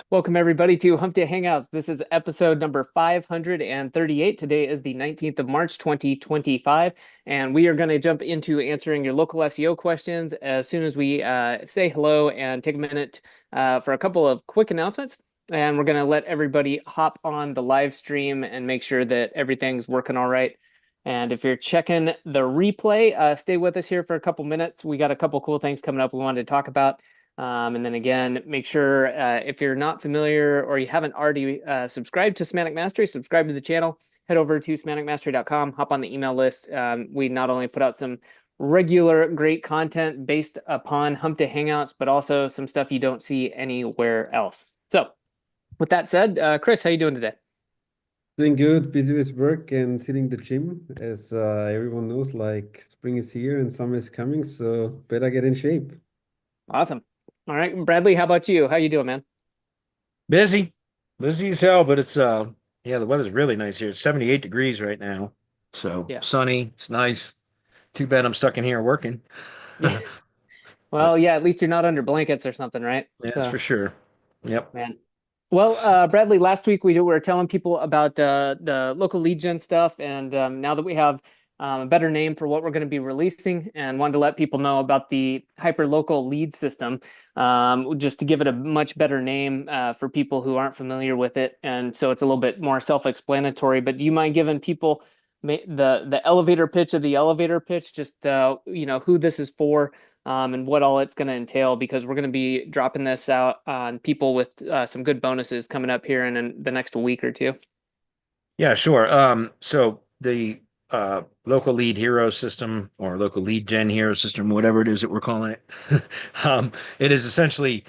Welcome everybody to Hump Day Hangouts. This is episode number 538. Today is the 19th of March, 2025, and we are going to jump into answering your local SEO questions as soon as we say hello and take a minute for a couple of quick announcements. And we're going to let everybody hop on the live stream and make sure that everything's working all right. And if you're checking the replay, stay with us here for a couple minutes. We got a couple cool things coming up we wanted to talk about. And then again, make sure if you're not familiar or you haven't already subscribed to Semantic Mastery, subscribe to the channel, head over to semanticmastery.com, hop on the email list. We not only put out some regular great content based upon Hump Day Hangouts, but also some stuff you don't see anywhere else. So with that said, Chris, how you doing today? Doing good, busy with work and hitting the gym. As everyone knows, like spring is here and summer is coming, so better get in shape. Awesome. All right, Bradley, how about you? How you doing, man? Busy, busy as hell, but it's yeah, the weather's really nice here. It's 78 degrees right now. So Yeah. sunny, it's nice. Too bad I'm stuck in here working. But Well, yeah, at least you're not under blankets or something, right? yeah, that's So, for sure. Yep. man. Well, Bradley, last week we were telling people about the local lead gen stuff, and now that we have a better name for what we're going to be releasing, and wanted to let people know about the hyperlocal lead system, just to give it a much better name for people who aren't familiar with it, and so it's a little bit more self-explanatory. But do you mind giving people the elevator pitch of the elevator pitch, just who this is for? And what all it's going to entail, because we're going to be dropping this out on people with some good bonuses coming up here in the next week or two. Yeah, sure. So the local lead hero system or local lead gen hero system, whatever it is that we're calling it, it is essentially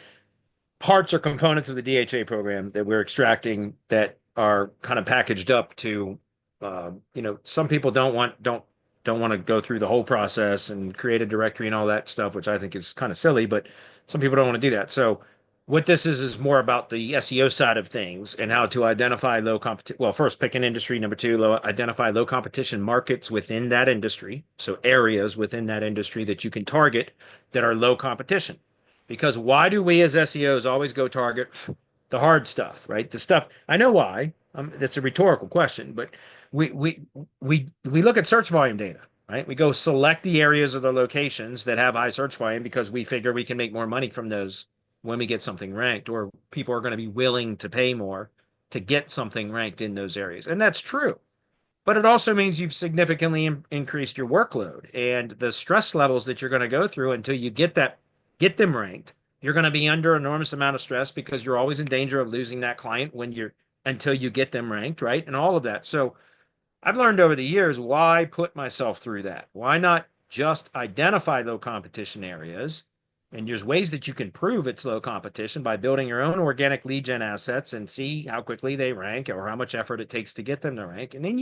parts or components of the DHA program that we're extracting that are kind of packaged up to, some people don't want to go through the whole process and create a directory and all that stuff, which I think is kind of silly, but some people don't want to do that. So what this is more about the SEO side of things and how to identify low competition. Well, first pick an industry. Number two, identify low competition markets within that industry. So areas within that industry that you can target that are low competition. Because why do we as SEOs always go target the hard stuff, right? The stuff I know why. That's a rhetorical question, but we we we look at search volume data, right? We go select the areas of the locations that have high search volume because we figure we can make more money from those when we get something ranked, or people are going to be willing to pay more to get something ranked in those areas, and that's true. But it also means you've significantly increased your workload and the stress levels that you're going to go through until you get them ranked. You're going to be under an enormous amount of stress because you're always in danger of losing that client until you get them ranked, right? And all of that. So I've learned over the years, why put myself through that? Why not just identify low competition areas? And there's ways that you can prove it's low competition by building your own organic lead gen assets and see how quickly they rank or how much effort it takes to get them to rank. And then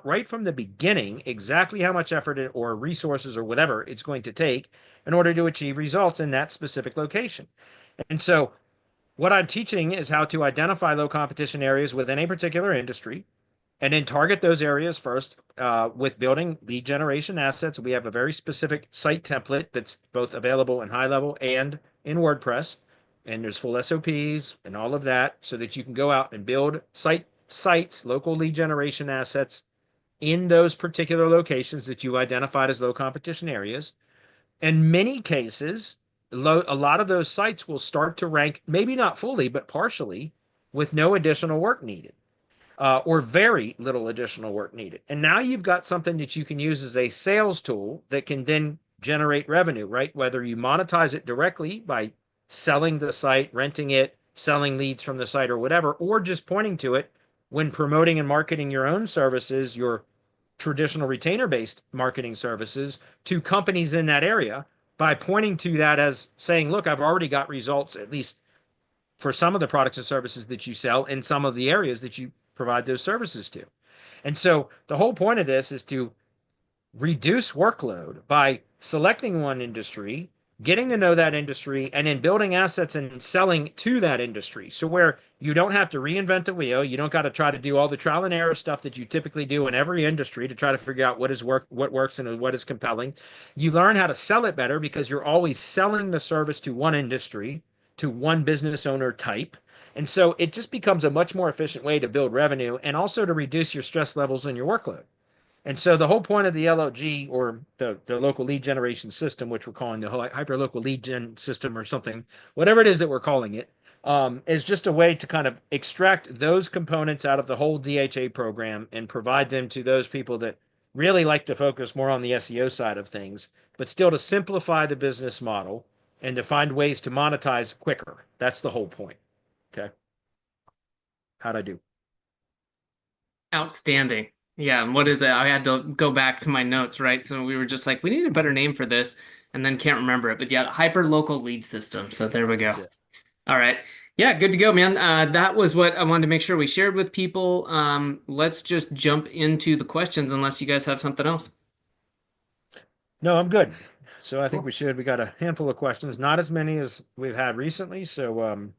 right from the beginning exactly how much effort or resources or whatever it's going to take in order to achieve results in that specific location. And so what I'm teaching is how to identify low competition areas within a particular industry and then target those areas first with building lead generation assets. We have a very specific site template that's both available in high level and in WordPress. And there's full SOPs and all of that so that you can go out and build sites, local lead generation assets in those particular locations that you identified as low competition areas. In many cases, a lot of those sites will start to rank, maybe not fully, but partially, with no additional work needed, or very little additional work needed. And now you've got something that you can use as a sales tool that can then generate revenue, right? Whether you monetize it directly by selling the site, renting it, selling leads from the site, or whatever, or just pointing to it when promoting and marketing your own services, your traditional retainer based marketing services to companies in that area by pointing to that as saying, look, I've already got results, at least for some of the products and services that you sell in some of the areas that you provide those services to. And so the whole point of this is to reduce workload by selecting one industry, getting to know that industry, and then building assets and selling to that industry. So where you don't have to reinvent the wheel, you don't got to try to do all the trial and error stuff that you typically do in every industry to try to figure out what works and what is compelling. You learn how to sell it better because you're always selling the service to one industry to one business owner type. And so it just becomes a much more efficient way to build revenue and also to reduce your stress levels and your workload. And so the whole point of the LLG, or the local lead generation system, which we're calling the hyperlocal lead gen system or something, whatever it is that we're calling it, is just a way to kind of extract those components out of the whole DHA program and provide them to those people that really like to focus more on the SEO side of things, but still to simplify the business model and to find ways to monetize quicker. That's the whole point. Okay. How'd I do? Outstanding. Yeah, and what is it? I had to go back to my notes, right? So we were just like, we need a better name for this, and then can't remember it. But yeah, hyper local lead system. So there we go. That's it. All right. Yeah, good to go, man. That was what I wanted to make sure we shared with people. Let's just jump into the questions unless you guys have something else. No, I'm good. So I think Cool. we got a handful of questions, not as many as we've had recently. So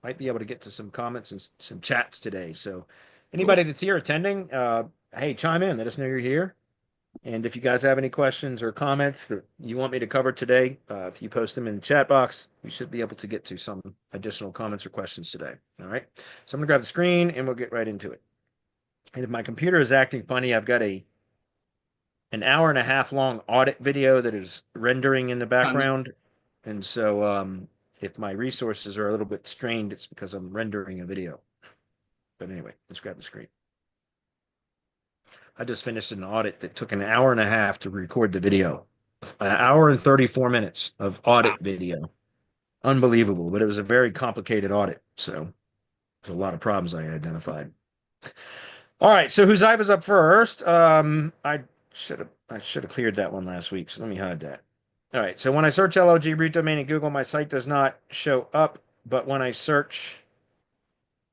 might be able to get to some comments and some chats today. So anybody Cool. that's here attending, hey, chime in, let us know you're here. And if you guys have any questions or comments that you want me to cover today, if you post them in the chat box, we should be able to get to some additional comments or questions today. All right. So I'm gonna grab the screen and we'll get right into it. And if my computer is acting funny, I've got an hour and a half long audit video that is rendering in the Funny. background. And so if my resources are a little bit strained, it's because I'm rendering a video. But anyway, let's grab the screen. I just finished an audit that took an hour and a half to record the video. An hour and 34 minutes of Wow. audit video. Unbelievable, but it was a very complicated audit. So there's a lot of problems I identified. All right, so whose is up first? I should have cleared that one last week, so let me hide that. All right, so when I search LLG root domain in Google, my site does not show up, but when I search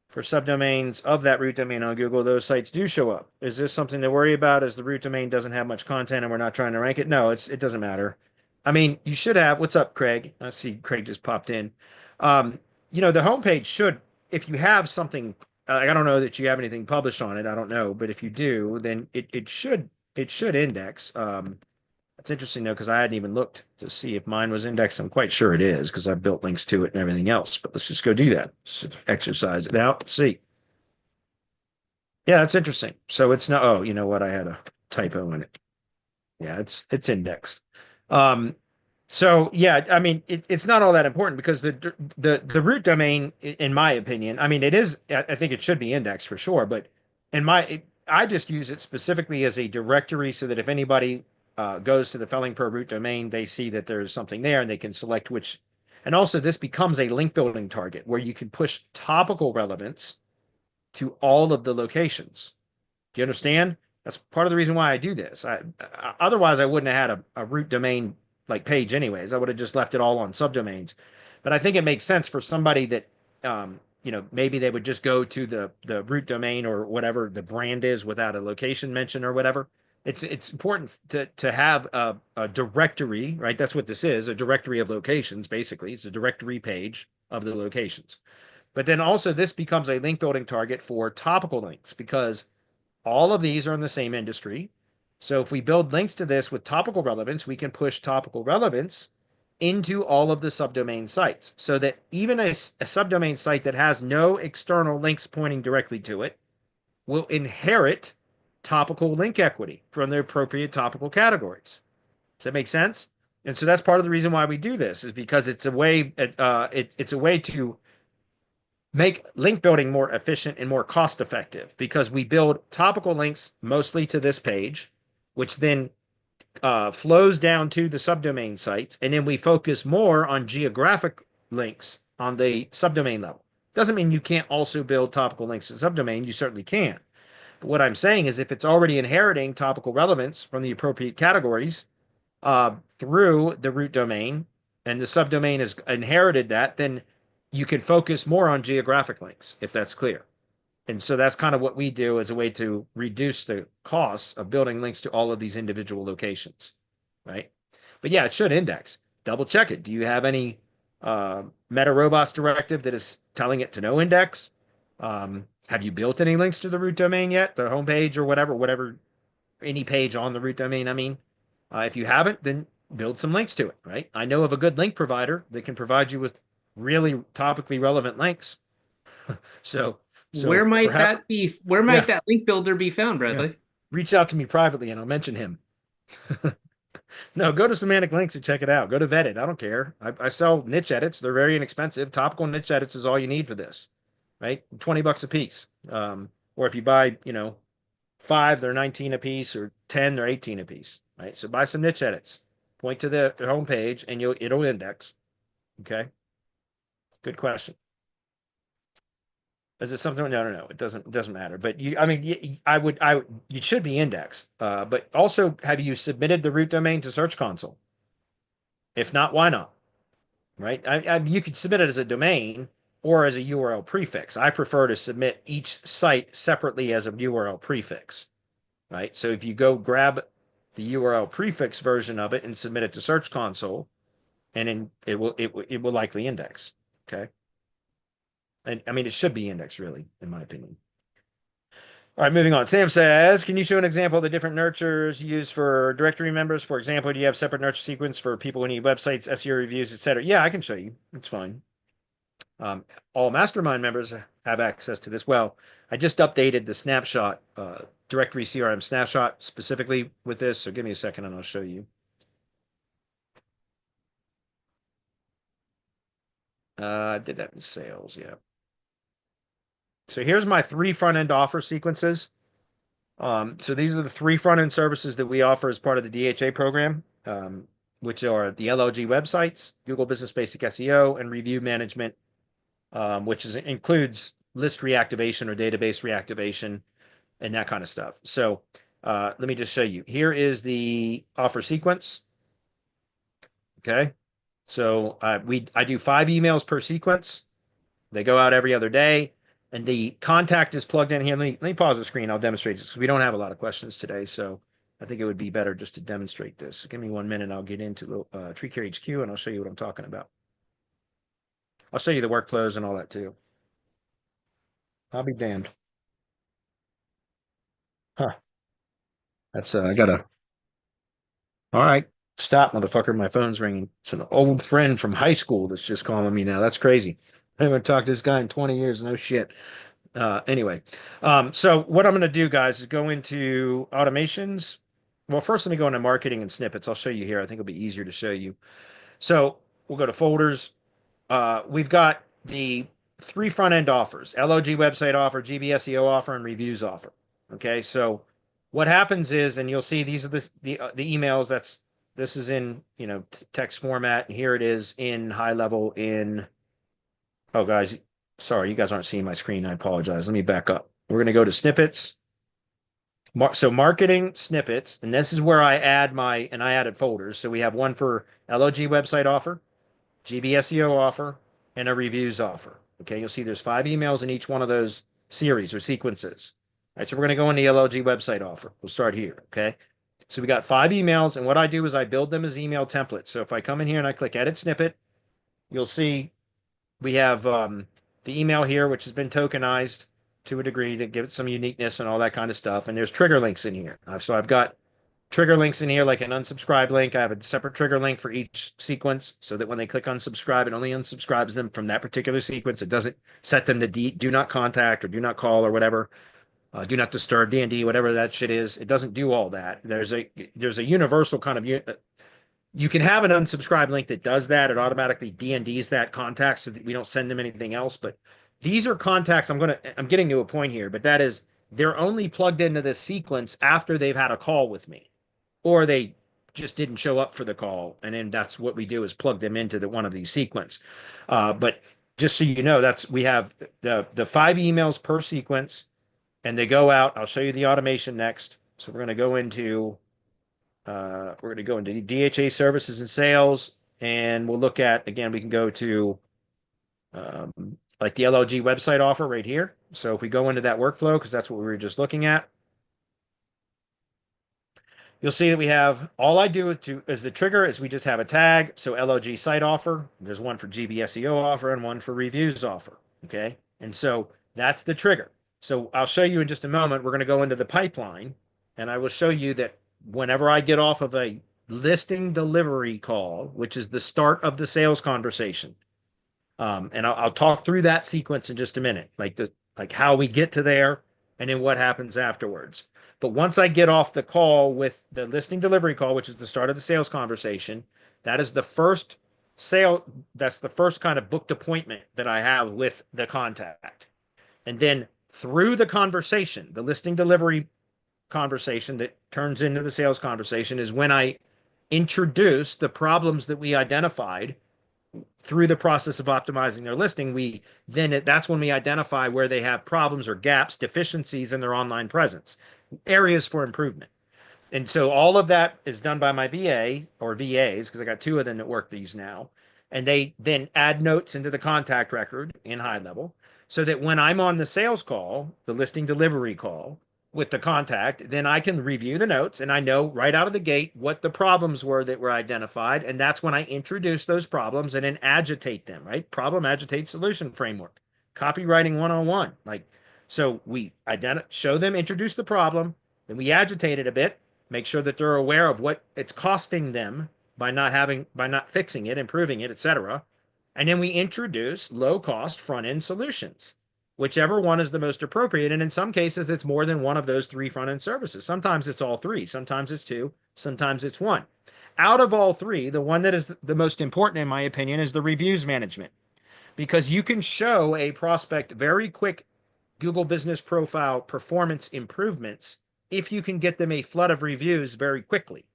for subdomains of that root domain on Google, those sites do show up. Is this something to worry about as the root domain doesn't have much content and we're not trying to rank it? No, it doesn't matter. I mean, you should have. What's up, Craig? I see Craig just popped in. The homepage should, if you have something, I don't know that you have anything published on it. I don't know, but if you do, then it should index. That's interesting though, because I hadn't even looked to see if mine was indexed. I'm quite sure it is because I've built links to it and everything else. But let's just go do that. Let's exercise it out. See. Yeah, that's interesting. So it's not. Oh, you know what? I had a typo in it. Yeah, it's indexed. Um, so yeah, I mean, it's not all that important because the root domain, in my opinion, I mean, it is. I think it should be indexed for sure. But I just use it specifically as a directory so that if anybody goes to the Felling Per root domain, they see that there's something there and they can select which. And also, this becomes a link building target where you can push topical relevance to all of the locations. Do you understand? That's part of the reason why I do this. Otherwise, I wouldn't have had a root domain like page anyways. I would have just left it all on subdomains. But I think it makes sense for somebody that maybe they would just go to the root domain or whatever the brand is without a location mention or whatever. It's important to have a directory, right? That's what this is, a directory of locations, basically. It's a directory page of the locations. But then also this becomes a link building target for topical links because all of these are in the same industry. So if we build links to this with topical relevance, we can push topical relevance into all of the subdomain sites so that even a subdomain site that has no external links pointing directly to it will inherit topical link equity from the appropriate topical categories. Does that make sense? And so that's part of the reason why we do this is because it's a way it's a way to make link building more efficient and more cost effective because we build topical links mostly to this page, which then flows down to the subdomain sites. And then we focus more on geographic links on the subdomain level. Doesn't mean you can't also build topical links to subdomain. You certainly can. But what I'm saying is if it's already inheriting topical relevance from the appropriate categories through the root domain and the subdomain has inherited that, then you can focus more on geographic links, if that's clear. And so that's kind of what we do as a way to reduce the costs of building links to all of these individual locations, right? But yeah, it should index. Double check it. Do you have any meta robots directive that is telling it to no index? Have you built any links to the root domain yet? The homepage or whatever, any page on the root domain, I mean. If you haven't, then build some links to it, right? I know of a good link provider that can provide you with really topically relevant links. So Where might perhaps, that be? Where might yeah, that link builder be found, yeah. Bradley? Reach out to me privately and I'll mention him. No, go to Semantic Links and check it out. Go to Vetted. I don't care. I sell niche edits. They're very inexpensive. Topical niche edits is all you need for this, right? $20 a piece. Or if you buy, 5, they're 19 a piece, or 10, they're 18 a piece, right? So buy some niche edits. Point to the homepage and it'll index. Okay. Good question. Is it something? No, no, no. It doesn't matter. But you should be indexed. But also, have you submitted the root domain to Search Console? If not, why not? Right? You could submit it as a domain or as a URL prefix. I prefer to submit each site separately as a URL prefix. Right? So if you go grab the URL prefix version of it and submit it to Search Console, and then it will likely index. Okay. And I mean, it should be indexed, really, in my opinion. All right, moving on. Sam says, can you show an example of the different nurtures used for directory members? For example, do you have separate nurture sequence for people who need websites, SEO reviews, etc.? Yeah, I can show you. It's fine. All mastermind members have access to this. Well, I just updated the snapshot, directory CRM snapshot specifically with this. So give me a second and I'll show you. I did that in sales. Yeah. So here's my 3 front-end offer sequences. So these are the 3 front-end services that we offer as part of the DHA program, which are the LLG websites, Google Business Basic SEO, and review management, which includes list reactivation or database reactivation and that kind of stuff. So let me just show you. Here is the offer sequence. Okay. So I do 5 emails per sequence. They go out every other day. And the contact is plugged in here. Let me pause the screen. I'll demonstrate this because we don't have a lot of questions today. So I think it would be better just to demonstrate this. Give me 1 minute. I'll get into TreeCare HQ and I'll show you what I'm talking about. I'll show you the workflows and all that too. I'll be damned. Huh. That's, I gotta, all right. Stop, motherfucker. My phone's ringing. It's an old friend from high school that's just calling me now. That's crazy. I haven't talked to this guy in 20 years. No shit. Anyway, so what I'm going to do, guys, is go into automations. Well, first, let me go into marketing and snippets. I'll show you here. I think it'll be easier to show you. So we'll go to folders. We've got the 3 front-end offers: LOG website offer, GB SEO offer, and reviews offer. Okay, so what happens is, and you'll see these are the emails. This is in text format, and here it is in high level in. Oh, guys, sorry, you guys aren't seeing my screen. I apologize. Let me back up. We're going to go to snippets. So marketing snippets, and this is where I added folders. So we have one for LOG website offer, GB SEO offer, and a reviews offer. Okay, you'll see there's 5 emails in each one of those series or sequences. All right, so we're going to go in the LLG website offer. We'll start here. Okay, so we got 5 emails, and what I do is I build them as email templates. So if I come in here and I click edit snippet, you'll see we have the email here, which has been tokenized to a degree to give it some uniqueness and all that kind of stuff. And there's trigger links in here. So I've got trigger links in here, like an unsubscribe link. I have a separate trigger link for each sequence so that when they click unsubscribe, it only unsubscribes them from that particular sequence. It doesn't set them to do not contact or do not call or whatever. Do not disturb, D&D, whatever that shit is. It doesn't do all that. There's a universal kind of you can have an unsubscribe link that does that. It automatically D&Ds that contact so that we don't send them anything else. But these are contacts. I'm getting to a point here, but that is they're only plugged into this sequence after they've had a call with me, or they just didn't show up for the call. And then that's what we do is plug them into one of these sequence. But just so you know, we have the 5 emails per sequence and they go out. I'll show you the automation next. So we're going to go into DHA services and sales, and we'll look at, again, we can go to like the LLG website offer right here. So if we go into that workflow, because that's what we were just looking at, you'll see that we have, all I do is the trigger is we just have a tag. So LLG site offer, there's one for GB SEO offer and one for reviews offer. Okay. And so that's the trigger. So I'll show you in just a moment. We're going to go into the pipeline and I will show you that whenever I get off of a listing delivery call, which is the start of the sales conversation, And I'll talk through that sequence in just a minute, like how we get to there and then what happens afterwards. But once I get off the call with the listing delivery call, which is the start of the sales conversation, that is the first sale. That's the first kind of booked appointment that I have with the contact. And then through the conversation, the listing delivery conversation that turns into the sales conversation is when I introduce the problems that we identified through the process of optimizing their listing. That's when we identify where they have problems or gaps, deficiencies in their online presence, areas for improvement. And so all of that is done by my VA or VAs, because I got two of them that work these now. And they then add notes into the contact record in high level so that when I'm on the sales call, the listing delivery call with the contact, then I can review the notes and I know right out of the gate what the problems were that were identified. And that's when I introduce those problems and then agitate them, right? Problem, agitate, solution framework, copywriting 101. So we show them, introduce the problem, then we agitate it a bit, make sure that they're aware of what it's costing them by not fixing it, improving it, etc. And then we introduce low cost front end solutions, whichever one is the most appropriate. And in some cases, it's more than one of those three front end services. Sometimes it's all three, sometimes it's two, sometimes it's one. Out of all three, the one that is the most important, in my opinion, is the reviews management, because you can show a prospect very quick Google Business Profile performance improvements if you can get them a flood of reviews very quickly.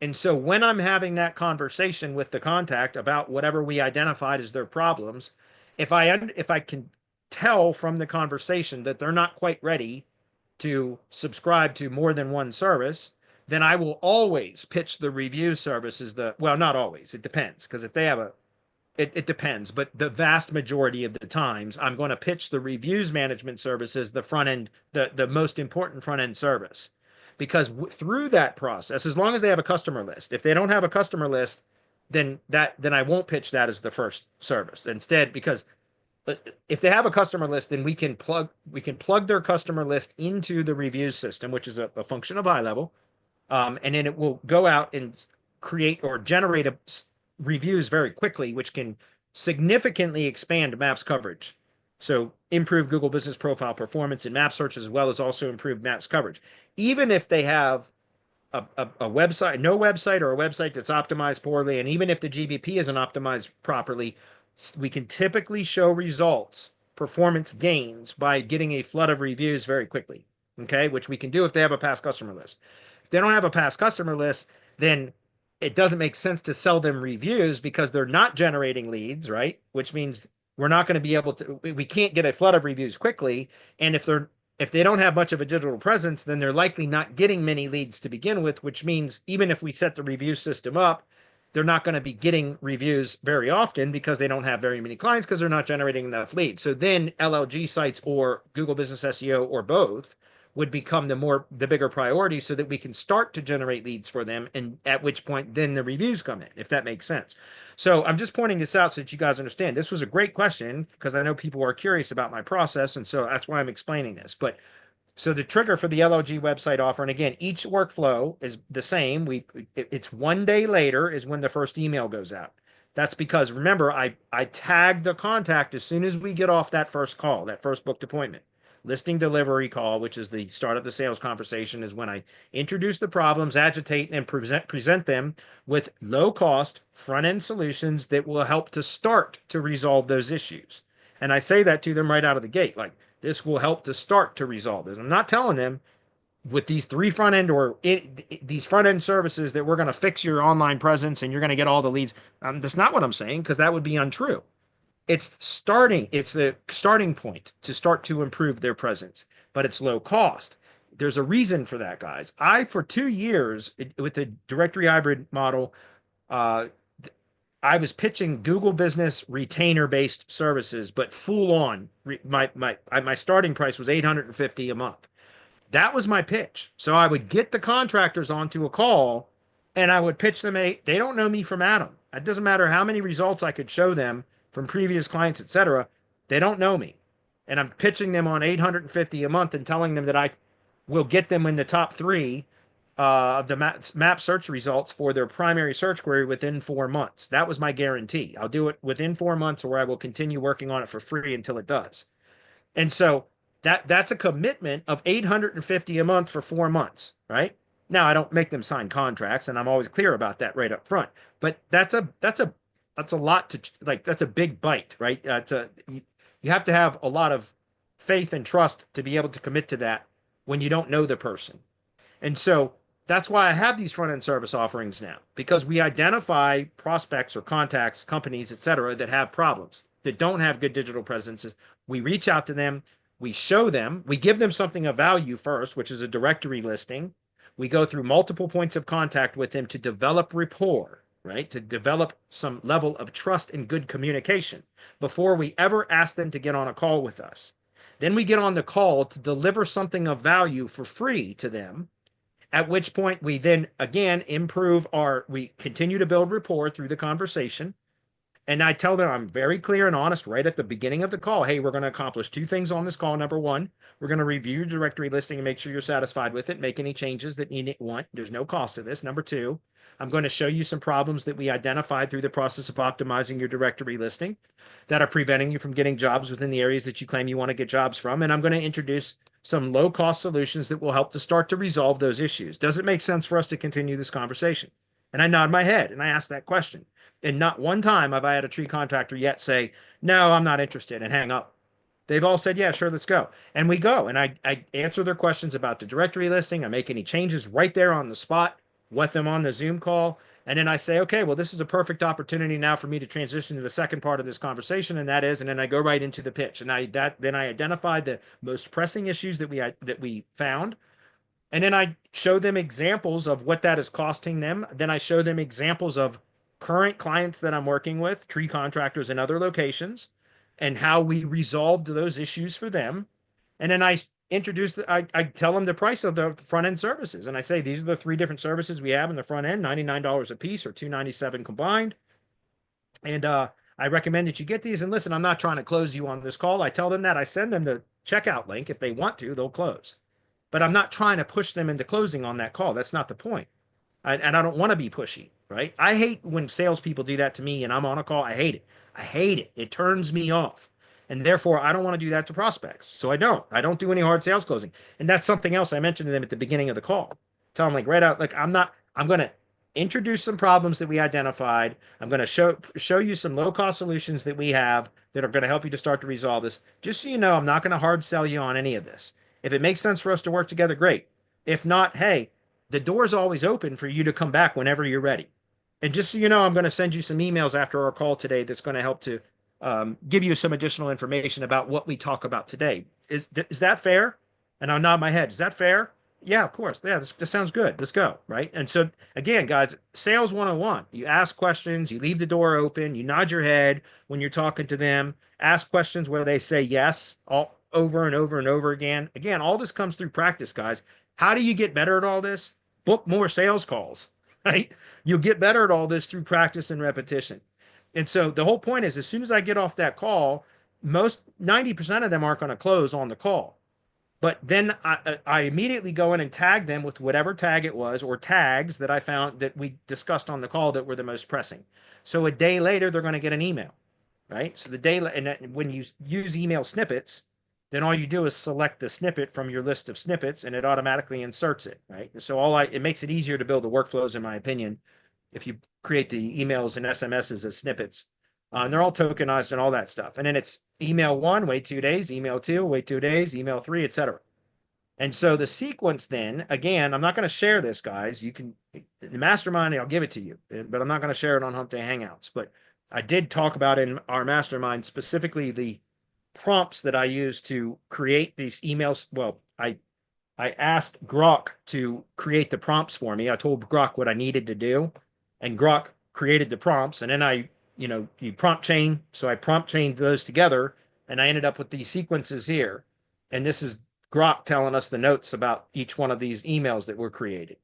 And so when I'm having that conversation with the contact about whatever we identified as their problems, if I can tell from the conversation that they're not quite ready to subscribe to more than one service, then I will always pitch the review service as well, not always, it depends, because if they have it depends, but the vast majority of the times I'm going to pitch the reviews management service as the front end, the most important front end service. Because through that process, as long as they have a customer list, if they don't have a customer list, then I won't pitch that as the first service. Instead, because if they have a customer list, then we can plug their customer list into the reviews system, which is a function of high level, and then it will go out and create or generate reviews very quickly, which can significantly expand Maps coverage. So improve Google Business Profile performance in map search, as well as also improve Maps coverage. Even if they have a website, no website, or a website that's optimized poorly, and even if the GBP isn't optimized properly, we can typically show results, performance gains, by getting a flood of reviews very quickly, okay? Which we can do if they have a past customer list. If they don't have a past customer list, then it doesn't make sense to sell them reviews because they're not generating leads, right? Which means we're not going to be able to, we can't get a flood of reviews quickly. And if they don't have much of a digital presence, then they're likely not getting many leads to begin with, which means even if we set the review system up, they're not going to be getting reviews very often because they don't have very many clients, because they're not generating enough leads. So then LLG sites or Google Business SEO or both would become the bigger priority, so that we can start to generate leads for them, and at which point then the reviews come in, if that makes sense. So I'm just pointing this out so that you guys understand. This was a great question because I know people are curious about my process, and so that's why I'm explaining this. But so the trigger for the LLG website offer, and again, each workflow is the same. It's 1 day later is when the first email goes out. That's because, remember, I tag the contact as soon as we get off that first call, that first booked appointment. Listing delivery call, which is the start of the sales conversation, is when I introduce the problems, agitate, and present them with low-cost front-end solutions that will help to start to resolve those issues. And I say that to them right out of the gate, like, this will help to start to resolve this. I'm not telling them with these these front end services that we're going to fix your online presence and you're going to get all the leads. That's not what I'm saying, because that would be untrue. It's the starting point to start to improve their presence, but it's low cost. There's a reason for that, guys. For 2 years with the directory hybrid model, I was pitching Google Business retainer-based services, but full on. My starting price was $850 a month. That was my pitch. So I would get the contractors onto a call and I would pitch them. They don't know me from Adam. It doesn't matter how many results I could show them from previous clients, etc. They don't know me. And I'm pitching them on $850 a month and telling them that I will get them in the top 3 the map search results for their primary search query within 4 months. That was my guarantee. I'll do it within 4 months, or I will continue working on it for free until it does. And so that's a commitment of $850 a month for 4 months, right? Now I don't make them sign contracts, and I'm always clear about that right up front. But that's a lot to, like, that's a big bite, right? You have to have a lot of faith and trust to be able to commit to that when you don't know the person. And so that's why I have these front end service offerings now, because we identify prospects or contacts, companies, et cetera, that have problems, that don't have good digital presences. We reach out to them, we show them, we give them something of value first, which is a directory listing. We go through multiple points of contact with them to develop rapport, right? To develop some level of trust and good communication before we ever ask them to get on a call with us. Then we get on the call to deliver something of value for free to them, at which point we then again we continue to build rapport through the conversation. And I tell them, I'm very clear and honest right at the beginning of the call. Hey, we're going to accomplish 2 things on this call. Number 1, we're going to review your directory listing and make sure you're satisfied with it. Make any changes that you want. There's no cost to this. Number 2, I'm going to show you some problems that we identified through the process of optimizing your directory listing that are preventing you from getting jobs within the areas that you claim you want to get jobs from. And I'm going to introduce some low-cost solutions that will help to start to resolve those issues. Does it make sense for us to continue this conversation? And I nod my head and I ask that question. And not one time have I had a tree contractor yet say, no, I'm not interested, and hang up. They've all said, yeah, sure, let's go. And we go. And I answer their questions about the directory listing. I make any changes right there on the spot with them on the Zoom call. And then I say, okay, well, this is a perfect opportunity now for me to transition to the second part of this conversation. And that is, and then I go right into the pitch. And then I identify the most pressing issues that we found. And then I show them examples of what that is costing them. Then I show them examples of current clients that I'm working with, tree contractors in other locations, and how we resolved those issues for them. And then I I tell them the price of the front end services. And I say, these are the 3 different services we have in the front end, $99 a piece or $297 combined. And I recommend that you get these. And listen, I'm not trying to close you on this call. I tell them that. I send them the checkout link. If they want to, they'll close. But I'm not trying to push them into closing on that call. That's not the point. And I don't want to be pushy, right? I hate when salespeople do that to me and I'm on a call. I hate it. I hate it. It turns me off. And therefore, I don't want to do that to prospects. So I don't do any hard sales closing. And that's something else I mentioned to them at the beginning of the call. Tell them, like, right out, like, I'm going to introduce some problems that we identified. I'm going to show you some low-cost solutions that we have that are going to help you to start to resolve this. Just so you know, I'm not going to hard sell you on any of this. If it makes sense for us to work together, great. If not, hey, the door is always open for you to come back whenever you're ready. And just so you know, I'm going to send you some emails after our call today that's going to help to give you some additional information about what we talk about today. Is that fair? And I'll nod my head. Is that fair? Yeah, of course. Yeah, this sounds good. Let's go. Right. And so, again, guys, sales 101. You ask questions, you leave the door open, you nod your head when you're talking to them, ask questions where they say yes, all over and over and over again. Again, all this comes through practice, guys. How do you get better at all this? Book more sales calls, right? You'll get better at all this through practice and repetition. And so the whole point is, as soon as I get off that call, most 90% of them aren't going to close on the call. But then I immediately go in and tag them with whatever tag it was, or tags that I found that we discussed on the call that were the most pressing. So a day later, they're going to get an email, right? So when you use email snippets, then all you do is select the snippet from your list of snippets and it automatically inserts it, right? So it makes it easier to build the workflows, in my opinion, if you create the emails and SMSs as snippets. And they're all tokenized and all that stuff. And then it's email 1, wait 2 days, email 2, wait 2 days, email 3, etc. And so the sequence then, again, I'm not going to share this, guys. You can, the mastermind, I'll give it to you, but I'm not going to share it on Hump Day Hangouts. But I did talk about in our mastermind specifically the prompts that I use to create these emails. Well, I asked Grok to create the prompts for me. I told Grok what I needed to do, and Grok created the prompts. And then you prompt chain. So I prompt chained those together, and I ended up with these sequences here. And this is Grok telling us the notes about each one of these emails that were created.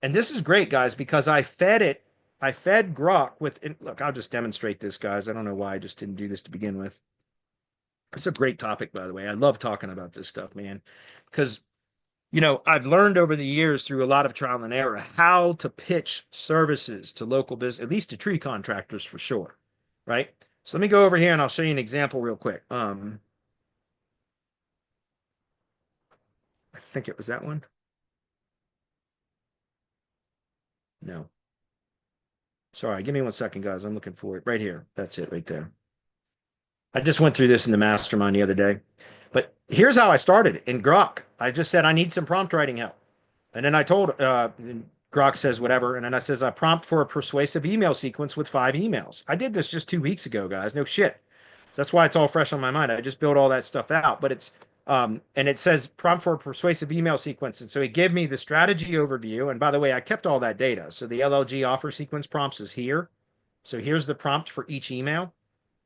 And this is great, guys, because I fed Grok with, look, I'll just demonstrate this, guys. I don't know why I just didn't do this to begin with. It's a great topic, by the way. I love talking about this stuff, man, because I've learned over the years through a lot of trial and error how to pitch services to local business, at least to tree contractors for sure, right? So let me go over here and I'll show you an example real quick. I think it was that one. No. Sorry, give me 1 second, guys. I'm looking for it right here. That's it right there. I just went through this in the mastermind the other day. But here's how I started in Grok. I just said I need some prompt writing help. And then I told Grok says whatever. And then I says I prompt for a persuasive email sequence with 5 emails. I did this just 2 weeks ago, guys. No shit. That's why it's all fresh on my mind. I just built all that stuff out. But it's and it says prompt for a persuasive email sequence. And so it gave me the strategy overview. And by the way, I kept all that data. So the LLG offer sequence prompts is here. So here's the prompt for each email,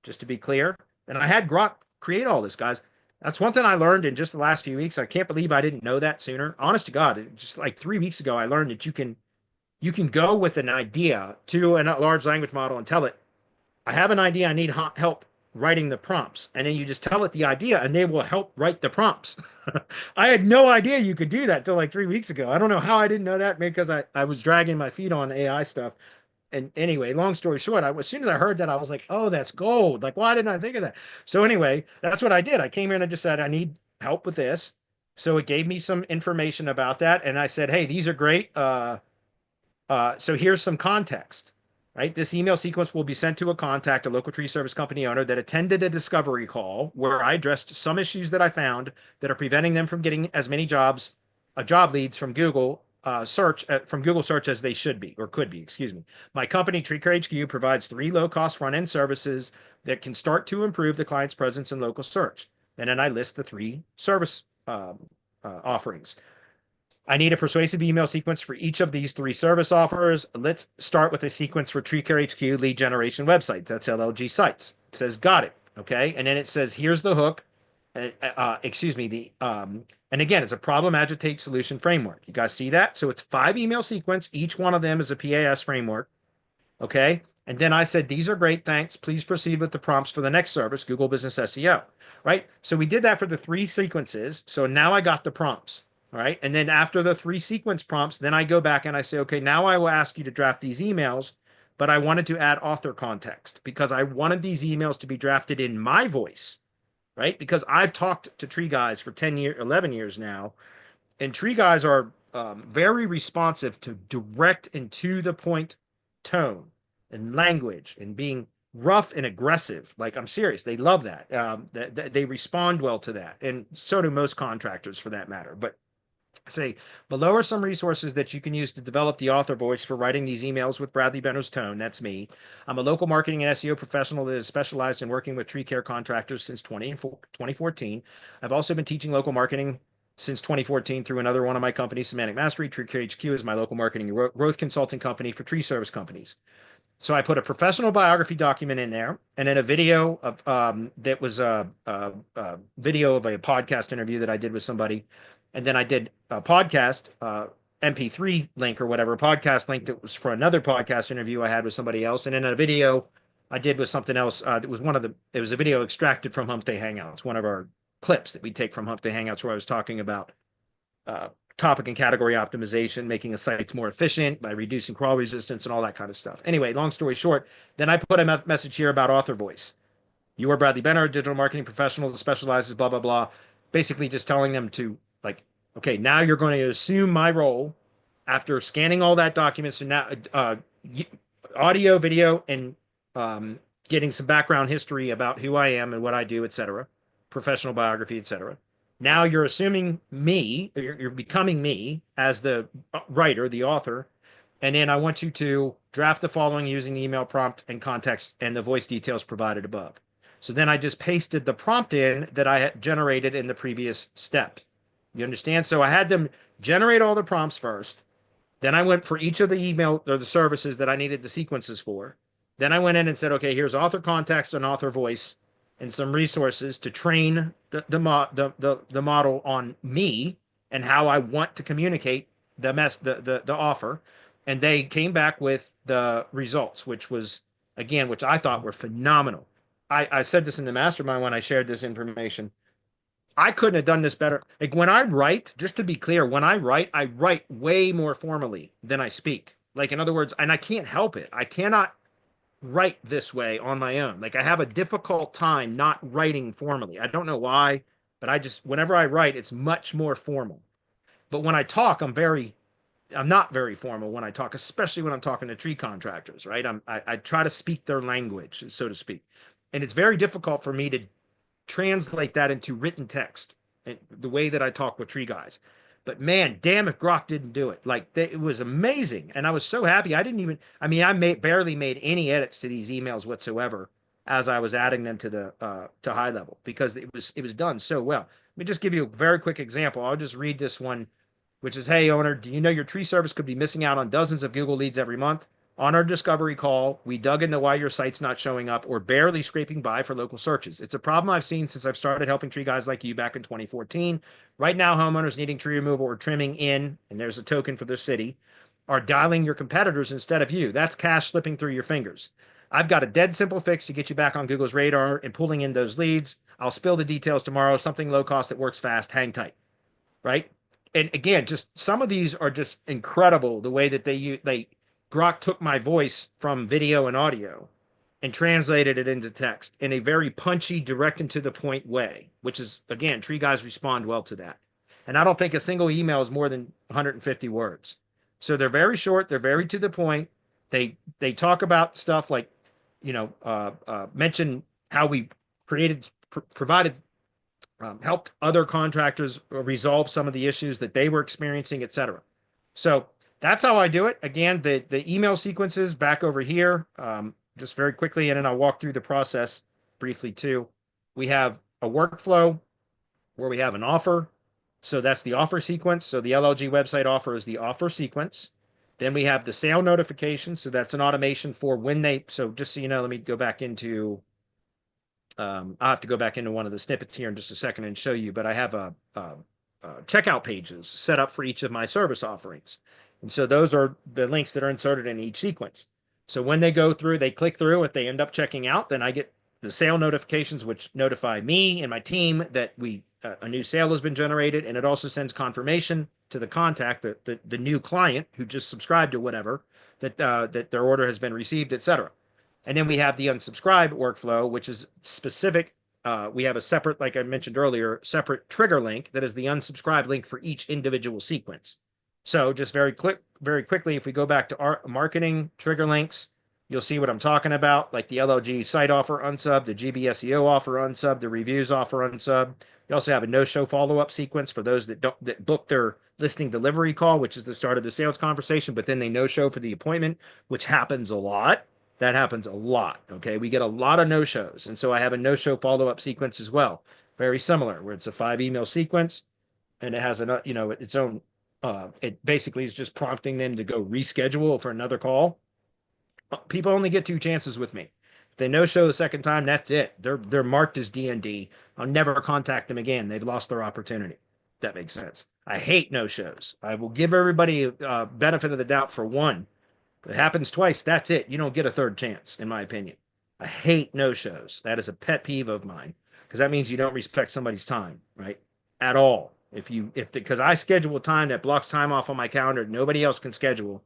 just to be clear. And I had Grok create all this, guys. That's one thing I learned in just the last few weeks. I can't believe I didn't know that sooner. Honest to God, just like 3 weeks ago, I learned that you can go with an idea to a large language model and tell it, I have an idea, I need help writing the prompts. And then you just tell it the idea and they will help write the prompts. I had no idea you could do that till like 3 weeks ago. I don't know how I didn't know that, because I was dragging my feet on AI stuff. And anyway, long story short, as soon as I heard that, I was like, oh, that's gold. Like, why didn't I think of that? So anyway, that's what I did. I came here and I just said, I need help with this. So it gave me some information about that. And I said, hey, these are great. So here's some context, right? This email sequence will be sent to a contact, a local tree service company owner that attended a discovery call where I addressed some issues that I found that are preventing them from getting as many job leads from Google search as they should be, or could be, excuse me. My company, TreeCare HQ, provides 3 low-cost front-end services that can start to improve the client's presence in local search. And then I list the 3 service offerings. I need a persuasive email sequence for each of these 3 service offers. Let's start with a sequence for TreeCare HQ lead generation websites. That's LLG sites. It says, got it. Okay. And then it says, here's the hook. And again, it's a problem agitate solution framework. You guys see that? So it's 5 email sequence. Each one of them is a PAS framework. Okay. And then I said, these are great. Thanks. Please proceed with the prompts for the next service, Google Business SEO. Right. So we did that for the 3 sequences. So now I got the prompts. All right. And then after the 3 sequence prompts, then I go back and I say, okay, now I will ask you to draft these emails, but I wanted to add author context because I wanted these emails to be drafted in my voice, right? Because I've talked to tree guys for 11 years now, and tree guys are very responsive to direct and to the point tone and language and being rough and aggressive. Like, I'm serious. They love that. They respond well to that. And so do most contractors for that matter. But say, below are some resources that you can use to develop the author voice for writing these emails with Bradley Benner's tone. That's me. I'm a local marketing and SEO professional that has specialized in working with tree care contractors since 2014. I've also been teaching local marketing since 2014 through another one of my companies, Semantic Mastery. Tree Care HQ is my local marketing and growth consulting company for tree service companies. So I put a professional biography document in there, and then a video of that was a video of a podcast interview that I did with somebody, and then I did a podcast MP3 link or whatever, podcast link that was for another podcast interview I had with somebody else, and then a video I did with something else. It was a video extracted from Hump Day Hangouts, one of our clips that we take from Hump Day Hangouts, where I was talking about topic and category optimization, making the sites more efficient by reducing crawl resistance and all that kind of stuff. Anyway, long story short, then I put a message here about author voice. You are Bradley Benner, a digital marketing professional that specializes, blah, blah, blah. Basically just telling them to, like, okay, now you're going to assume my role after scanning all that document. So now audio, video, and getting some background history about who I am and what I do, etc., professional biography, etc. Now you're assuming me, you're becoming me as the writer, the author, and then I want you to draft the following using the email prompt and context and the voice details provided above. So then I just pasted the prompt in that I had generated in the previous step. You understand? So I had them generate all the prompts first. Then I went for each of the email or the services that I needed the sequences for. Then I went in and said, okay, here's author context and author voice and some resources to train the model on me and how I want to communicate the offer. And they came back with the results, which I thought were phenomenal. I said this in the mastermind when I shared this information. I couldn't have done this better. Like when I write, just to be clear, when I write way more formally than I speak. Like in other words, and I can't help it. I cannot write this way on my own. Like I have a difficult time not writing formally. I don't know why, but I just whenever I write, it's much more formal. But when I talk, I'm not very formal when I talk, especially when I'm talking to tree contractors, right? I try to speak their language, so to speak. And it's very difficult for me to translate that into written text and the way that I talk with tree guys. But man, damn if Grok didn't do it. Like it was amazing. And I was so happy. I barely made any edits to these emails whatsoever as I was adding them to the to high level because it was done so well. Let me just give you a very quick example. I'll just read this one, which is, hey owner, do you know your tree service could be missing out on dozens of Google leads every month? On our discovery call, we dug into why your site's not showing up or barely scraping by for local searches. It's a problem I've seen since I've started helping tree guys like you back in 2014. Right now, homeowners needing tree removal or trimming in, and there's a token for their city, are dialing your competitors instead of you. That's cash slipping through your fingers. I've got a dead simple fix to get you back on Google's radar and pulling in those leads. I'll spill the details tomorrow. Something low cost that works fast. Hang tight. Right? And again, just some of these are just incredible. The way that they Grok took my voice from video and audio and translated it into text in a very punchy, direct and to the point way, which is, again, tree guys respond well to that. And I don't think a single email is more than 150 words. So they're very short, they're very to the point. They talk about stuff like, mention how we provided helped other contractors resolve some of the issues that they were experiencing, etc. So that's how I do it. Again, the email sequences back over here, just very quickly, and then I'll walk through the process briefly too. We have a workflow where we have an offer. So that's the offer sequence. So the LLG website offer is the offer sequence. Then we have the sale notification. So that's an automation for when so just so you know, let me go back into, I'll have to go back into one of the snippets here in just a second and show you, but I have a checkout pages set up for each of my service offerings. And so those are the links that are inserted in each sequence. So when they go through, they click through, if they end up checking out, then I get the sale notifications, which notify me and my team that a new sale has been generated. And it also sends confirmation to the contact, the new client who just subscribed or whatever, that their order has been received, etc. And then we have the unsubscribe workflow, which is specific. We have a separate, like I mentioned earlier, separate trigger link that is the unsubscribe link for each individual sequence. So just very quickly, if we go back to our marketing trigger links, you'll see what I'm talking about, like the LLG site offer unsub, the GB SEO offer unsub, the reviews offer unsub. You also have a no-show follow-up sequence for those that book their listing delivery call, which is the start of the sales conversation, but then they no-show for the appointment, which happens a lot. That happens a lot. Okay, we get a lot of no-shows, and so I have a no-show follow-up sequence as well, very similar, where it's a 5 email sequence, and it has its own. It basically is just prompting them to go reschedule for another call. People only get 2 chances with me. If they no-show the second time, that's it. They're marked as DND. I'll never contact them again. They've lost their opportunity. If that makes sense. I hate no-shows. I will give everybody benefit of the doubt for one. If it happens twice, that's it. You don't get a third chance, in my opinion. I hate no-shows. That is a pet peeve of mine because that means you don't respect somebody's time, right? At all. Because I schedule time that blocks time off on my calendar, nobody else can schedule.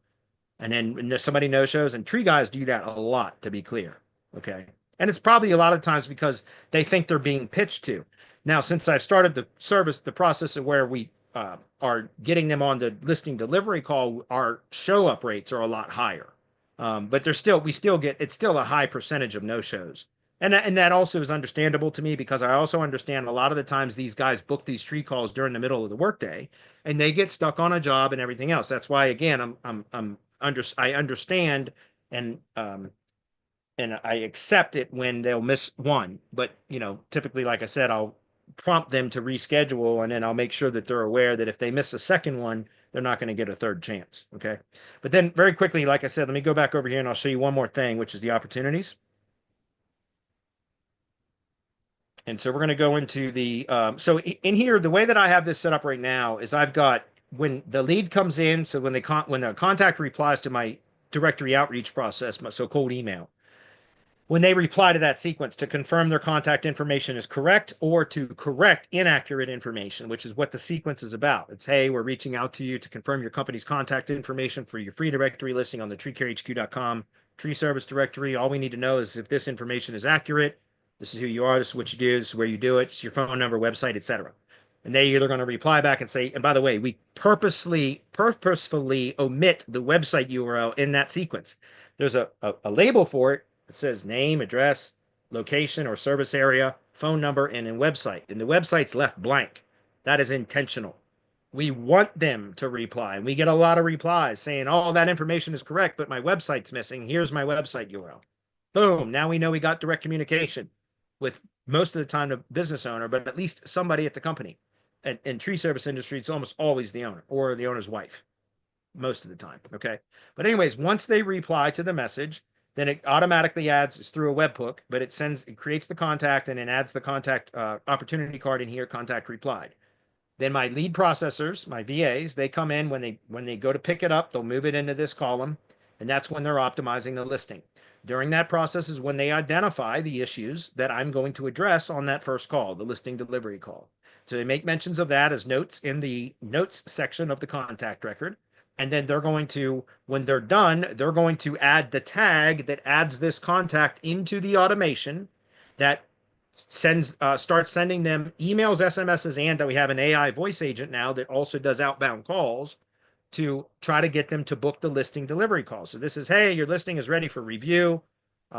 And then somebody no-shows, and tree guys do that a lot, to be clear. Okay. And it's probably a lot of times because they think they're being pitched to. Now, since I've started the process of where we are getting them on the listing delivery call, our show up rates are a lot higher. But it's still a high percentage of no-shows. And that also is understandable to me because I also understand a lot of the times these guys book these tree calls during the middle of the workday and they get stuck on a job and everything else. That's why, again, I understand and I accept it when they'll miss one. But, typically, like I said, I'll prompt them to reschedule, and then I'll make sure that they're aware that if they miss a second one, they're not going to get a third chance. Okay. But then very quickly, like I said, let me go back over here and I'll show you one more thing, which is the opportunities. And so we're going to go into so in here, the way that I have this set up right now is I've got when the lead comes in. So when the contact replies to my directory outreach process, so cold email, when they reply to that sequence to confirm their contact information is correct or to correct inaccurate information, which is what the sequence is about. It's, hey, we're reaching out to you to confirm your company's contact information for your free directory listing on the treecarehq.com tree service directory. All we need to know is if this information is accurate, this is who you are, this is what you do, this is where you do it, it's your phone number, website, etc. And they either going to reply back and say, and by the way, we purposefully omit the website URL in that sequence. There's a label for it. It says name, address, location or service area, phone number, and a website. And the website's left blank. That is intentional. We want them to reply. And we get a lot of replies saying, oh, that information is correct, but my website's missing. Here's my website URL. Boom. Now we know we got direct communication with most of the time the business owner, but at least somebody at the company. And in tree service industry, it's almost always the owner or the owner's wife most of the time. Okay. But anyways, once they reply to the message, then it automatically adds, it's through a webhook, but it creates the contact and it adds the contact opportunity card in here, contact replied. Then my lead processors, my VAs, they come in when they go to pick it up, they'll move it into this column, and that's when they're optimizing the listing. During that process is when they identify the issues that I'm going to address on that first call, the listing delivery call. So they make mentions of that as notes in the notes section of the contact record. And then they're going to, when they're done, they're going to add the tag that adds this contact into the automation that starts sending them emails, SMSs, and we have an AI voice agent now that also does outbound calls to try to get them to book the listing delivery call. So this is, hey, your listing is ready for review.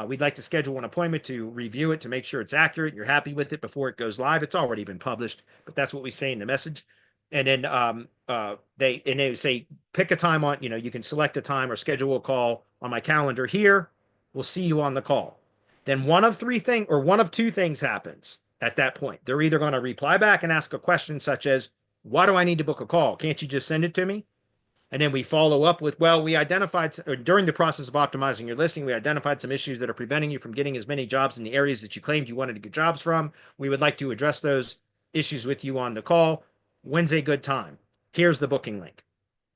We'd like to schedule an appointment to review it to make sure it's accurate. You're happy with it before it goes live. It's already been published, but that's what we say in the message. And then they say, pick a time on, you can select a time or schedule a call on my calendar here. We'll see you on the call. Then one of two things happens at that point. They're either going to reply back and ask a question such as, why do I need to book a call? Can't you just send it to me? And then we follow up with, well, we identified, or during the process of optimizing your listing, we identified some issues that are preventing you from getting as many jobs in the areas that you claimed you wanted to get jobs from. We would like to address those issues with you on the call. When's a good time? Here's the booking link.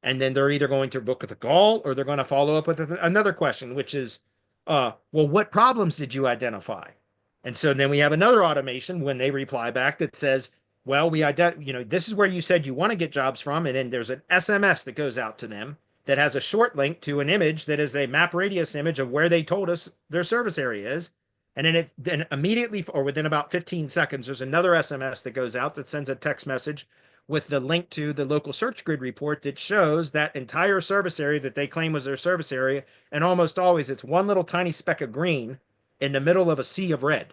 And then they're either going to book the call or they're going to follow up with another question, which is, well, what problems did you identify? And so then we have another automation when they reply back that says, well, this is where you said you want to get jobs from. And then there's an SMS that goes out to them that has a short link to an image that is a map radius image of where they told us their service area is. And then immediately, or within about 15 seconds, there's another SMS that goes out that sends a text message with the link to the local search grid report that shows that entire service area that they claim was their service area. And almost always it's one little tiny speck of green in the middle of a sea of red.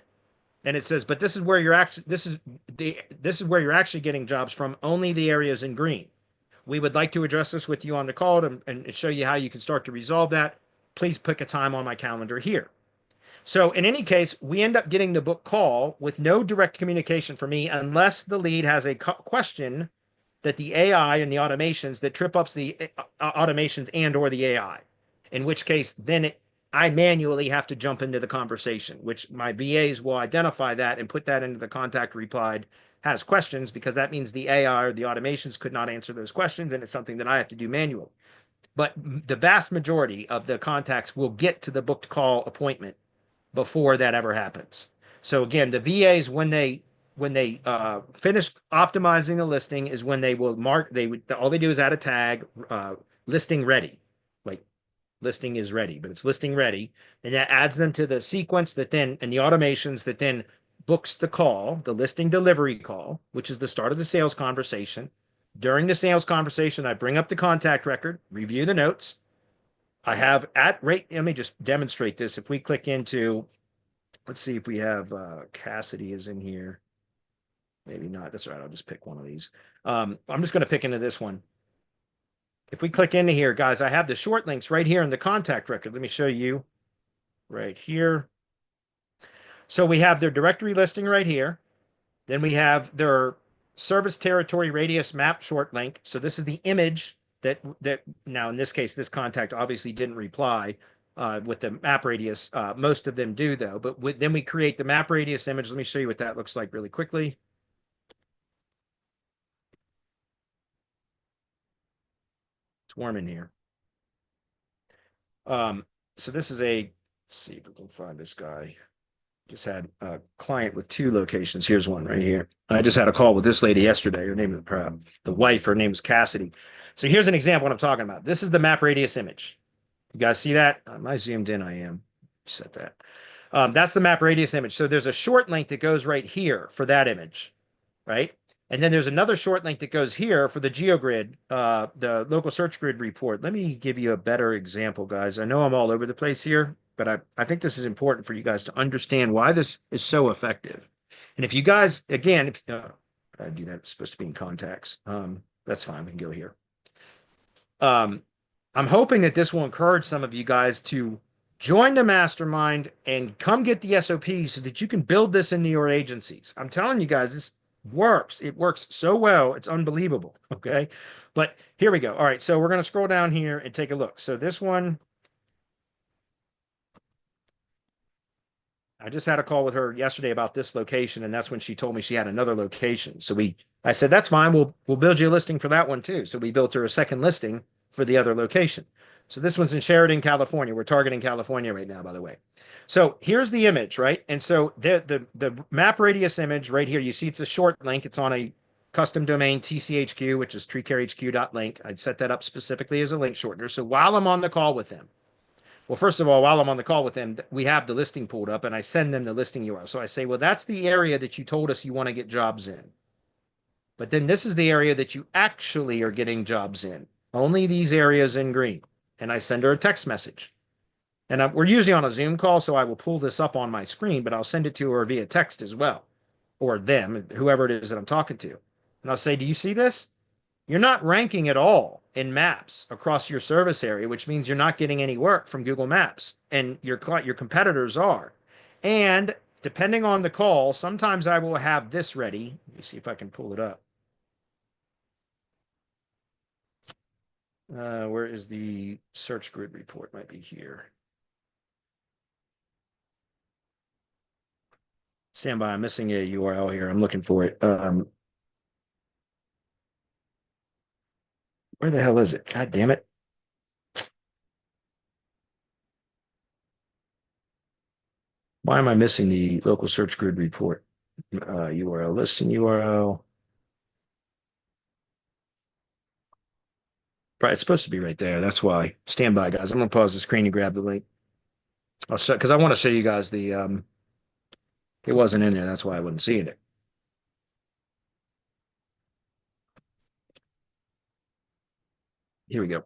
And it says, but this is where you're actually getting jobs from, only the areas in green. We would like to address this with you on the call and show you how you can start to resolve that. Please pick a time on my calendar here. So in any case, we end up getting the book call with no direct communication from me unless the lead has a question that the AI and the automations that trip up the automations and or the AI, in which case then I manually have to jump into the conversation, which my VAs will identify that and put that into the contact replied has questions, because that means the AI or the automations could not answer those questions, and it's something that I have to do manually. But the vast majority of the contacts will get to the booked call appointment before that ever happens. So again, the VAs, when they finish optimizing the listing is when they will all they do is add a tag, listing ready, like listing is ready, but it's listing ready. And that adds them to the sequence and the automations that then books the call, the listing delivery call, which is the start of the sales conversation. During the sales conversation, I bring up the contact record, review the notes. I have let me just demonstrate this. If we click into, let's see if we have Cassidy is in here. Maybe not. That's all right. I'll just pick one of these. I'm just going to pick into this one. If we click into here, guys, I have the short links right here in the contact record. Let me show you right here. So we have their directory listing right here. Then we have their service territory radius map short link. So this is the image that now in this case, this contact obviously didn't reply with the map radius. Most of them do though, but then we create the map radius image. Let me show you what that looks like really quickly. It's warm in here. So this is a see if we can find this guy. Just had a client with 2 locations. Here's one right here. I just had a call with this lady yesterday. Her name is the wife. Her name is Cassidy. So here's an example of what I'm talking about. This is the map radius image. You guys see that? Am I zoomed in? I am. Set that. That's the map radius image. So there's a short link that goes right here for that image, right? And then there's another short link that goes here for the GeoGrid, the local search grid report. Let me give you a better example, guys. I know I'm all over the place here, but I think this is important for you guys to understand why this is so effective. And if you guys, again, if I do that, it's supposed to be in contacts. That's fine. We can go here. I'm hoping that this will encourage some of you guys to join the mastermind and come get the SOPs so that you can build this into your agencies. I'm telling you guys, this works. It works so well. It's unbelievable. Okay. But here we go. All right. So we're going to scroll down here and take a look. So this one, I just had a call with her yesterday about this location, and that's when she told me she had another location. So I said, that's fine. We'll build you a listing for that one too. So we built her a second listing for the other location. So this one's in Sheridan, California. We're targeting California right now, by the way. So here's the image, right? And so the map radius image right here, you see it's a short link. It's on a custom domain TCHQ, which is treecarehq.link. I'd set that up specifically as a link shortener. So while I'm on the call with them, well, first of all, while I'm on the call with them, we have the listing pulled up and I send them the listing URL. So I say, well, that's the area that you told us you want to get jobs in. But then this is the area that you actually are getting jobs in. Only these areas in green. And I send her a text message. And we're usually on a Zoom call, so I will pull this up on my screen, but I'll send it to her via text as well. Or them, whoever it is that I'm talking to. And I'll say, do you see this? You're not ranking at all in maps across your service area, which means you're not getting any work from Google Maps, and your competitors are. And depending on the call, sometimes I will have this ready. Let me see if I can pull it up. Where is the search grid report? Might be here. Stand by. I'm missing a URL here. I'm looking for it. Where the hell is it? God damn it. Why am I missing the local search grid report? URL, listing URL. Right, it's supposed to be right there. That's why. Stand by, guys. I'm going to pause the screen and grab the link. I'll show, because I want to show you guys the, it wasn't in there. That's why I wasn't seeing it. Here we go.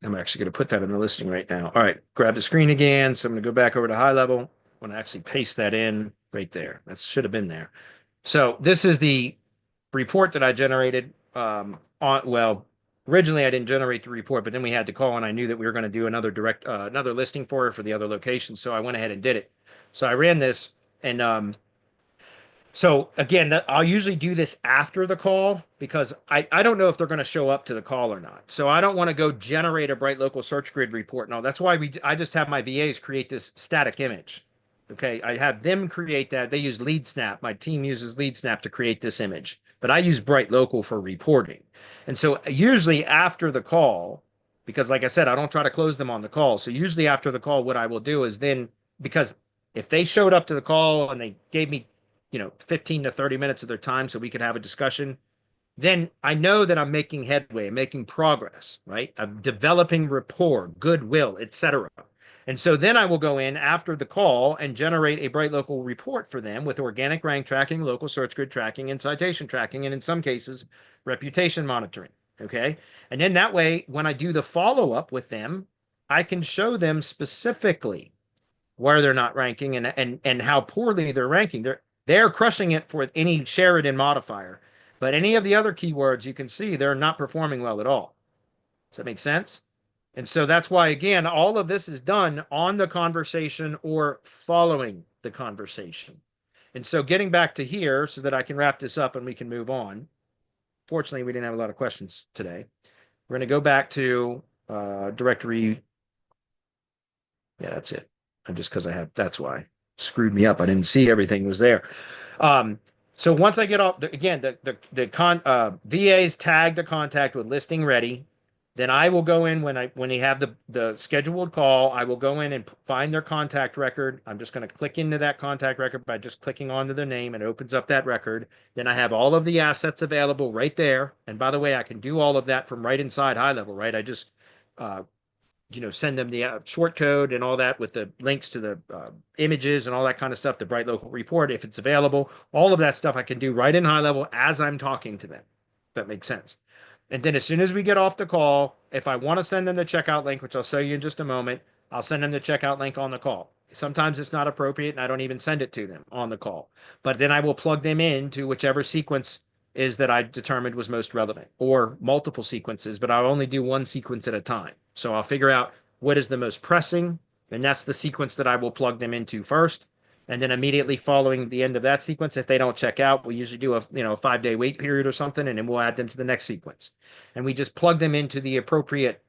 I'm actually going to put that in the listing right now. All right, grab the screen again. So I'm going to go back over to high level. I want to actually paste that in right there. That should have been there. So this is the report that I generated. Well, originally I didn't generate the report, but then we had to call and I knew that we were going to do another another listing for her for the other location. So I went ahead and did it. So I ran this and so again, I'll usually do this after the call because I don't know if they're going to show up to the call or not. So I don't want to go generate a Bright Local Search Grid report. No, that's why I just have my VAs create this static image. Okay, I have them create that. They use LeadSnap. My team uses LeadSnap to create this image, but I use Bright Local for reporting. And so usually after the call, because like I said, I don't try to close them on the call. So usually after the call, what I will do is then, because if they showed up to the call and they gave me 15 to 30 minutes of their time so we could have a discussion, then I know that I'm making headway, making progress, right? I'm developing rapport, goodwill, etc. And so then I will go in after the call and generate a Bright Local report for them with organic rank tracking, local search grid tracking, and citation tracking, and in some cases, reputation monitoring, okay? And then that way, when I do the follow-up with them, I can show them specifically where they're not ranking and how poorly they're ranking. They're crushing it for any Sheridan modifier, but any of the other keywords you can see they're not performing well at all. Does that make sense? And so that's why, again, all of this is done on the conversation or following the conversation. And so getting back to here so that I can wrap this up and we can move on. Fortunately, we didn't have a lot of questions today. We're going to go back to directory. Yeah, that's it. Just because that's why screwed me up. I didn't see everything was there. So once I get off, again, the VAs tag the contact with listing ready. Then I will go in when they have the scheduled call, I will go in and find their contact record. I'm just going to click into that contact record by just clicking onto their name, and it opens up that record. Then I have all of the assets available right there. And by the way, I can do all of that from right inside High Level, right? I just send them the short code and all that with the links to the images and all that kind of stuff, the Bright Local Report, if it's available. All of that stuff I can do right in High Level as I'm talking to them. If that makes sense. And then as soon as we get off the call, if I want to send them the checkout link, which I'll show you in just a moment, I'll send them the checkout link on the call. Sometimes it's not appropriate and I don't even send it to them on the call. But then I will plug them into whichever sequence is that I determined was most relevant, or multiple sequences, but I'll only do one sequence at a time. So I'll figure out what is the most pressing, and that's the sequence that I will plug them into first. And then immediately following the end of that sequence, if they don't check out, we usually do a 5-day wait period or something, and then we'll add them to the next sequence. And we just plug them into the appropriate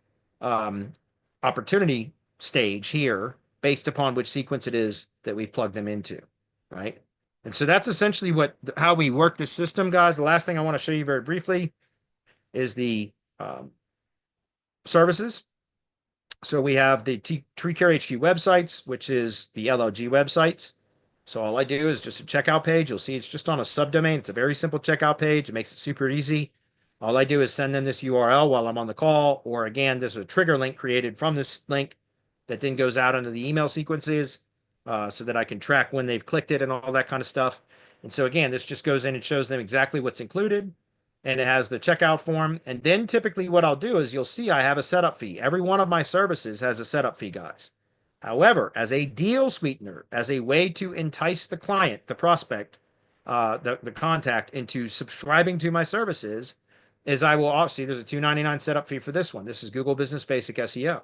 opportunity stage here based upon which sequence it is that we've plugged them into, right? And so that's essentially how we work this system, guys. The last thing I want to show you very briefly is the services. So we have the TreeCare HQ websites, which is the LLG websites. So all I do is just a checkout page. You'll see it's just on a subdomain. It's a very simple checkout page. It makes it super easy. All I do is send them this URL while I'm on the call, or again, there's a trigger link created from this link that then goes out into the email sequences so that I can track when they've clicked it and all that kind of stuff. And so again, this just goes in and shows them exactly what's included, and it has the checkout form. And then typically what I'll do is you'll see I have a setup fee. Every one of my services has a setup fee, guys. However, as a deal sweetener, as a way to entice the client, the prospect, the contact into subscribing to my services, is I will see there's a $2.99 setup fee for this one. This is Google Business Basic SEO.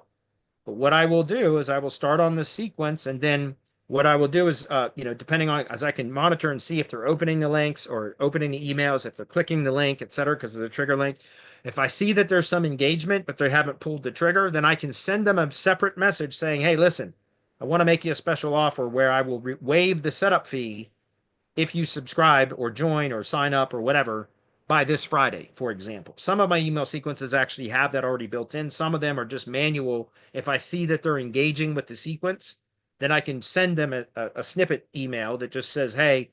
But what I will do is I will start on the sequence, and then what I will do is, depending on, as I can monitor and see if they're opening the links or opening the emails, if they're clicking the link, et cetera, because of the trigger link. If I see that there's some engagement, but they haven't pulled the trigger, then I can send them a separate message saying, hey, listen, I want to make you a special offer where I will waive the setup fee if you subscribe or join or sign up or whatever by this Friday, for example. Some of my email sequences actually have that already built in. Some of them are just manual. If I see that they're engaging with the sequence, then I can send them a snippet email that just says, hey,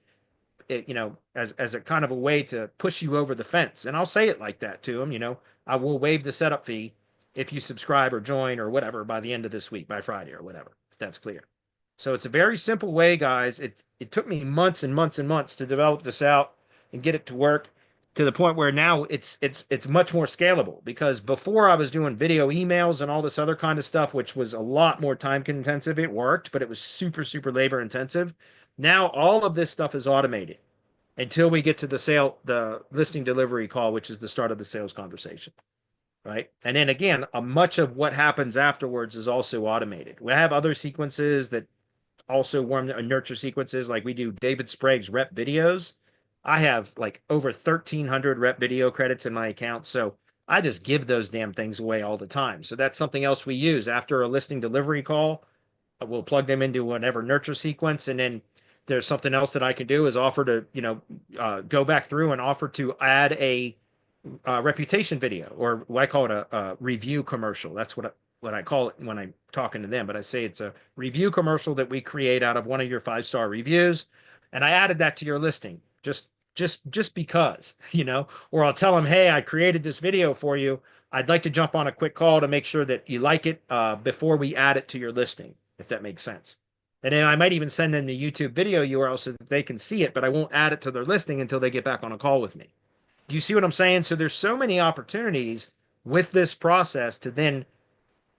as a kind of a way to push you over the fence. And I'll say it like that to them, I will waive the setup fee if you subscribe or join or whatever by the end of this week, by Friday or whatever, if that's clear. So it's a very simple way, guys. It took me months and months and months to develop this out and get it to work to the point where now it's much more scalable, because before I was doing video emails and all this other kind of stuff, which was a lot more time intensive. It worked, but it was super, super labor intensive. Now all of this stuff is automated until we get to the listing delivery call, which is the start of the sales conversation, right? And then again, much of what happens afterwards is also automated. We have other sequences that also warm and nurture sequences, like we do David Sprague's rep videos. I have like over 1,300 rep video credits in my account, so I just give those damn things away all the time. So that's something else we use after a listing delivery call. We'll plug them into whatever nurture sequence, and then there's something else that I can do is offer to go back through and offer to add a reputation video, or what I call it a review commercial. That's what I call it when I'm talking to them. But I say it's a review commercial that we create out of one of your 5-star reviews, and I added that to your listing just because, or I'll tell them, hey, I created this video for you. I'd like to jump on a quick call to make sure that you like it before we add it to your listing, if that makes sense. And then I might even send them the YouTube video URL so that they can see it, but I won't add it to their listing until they get back on a call with me. Do you see what I'm saying? So there's so many opportunities with this process to then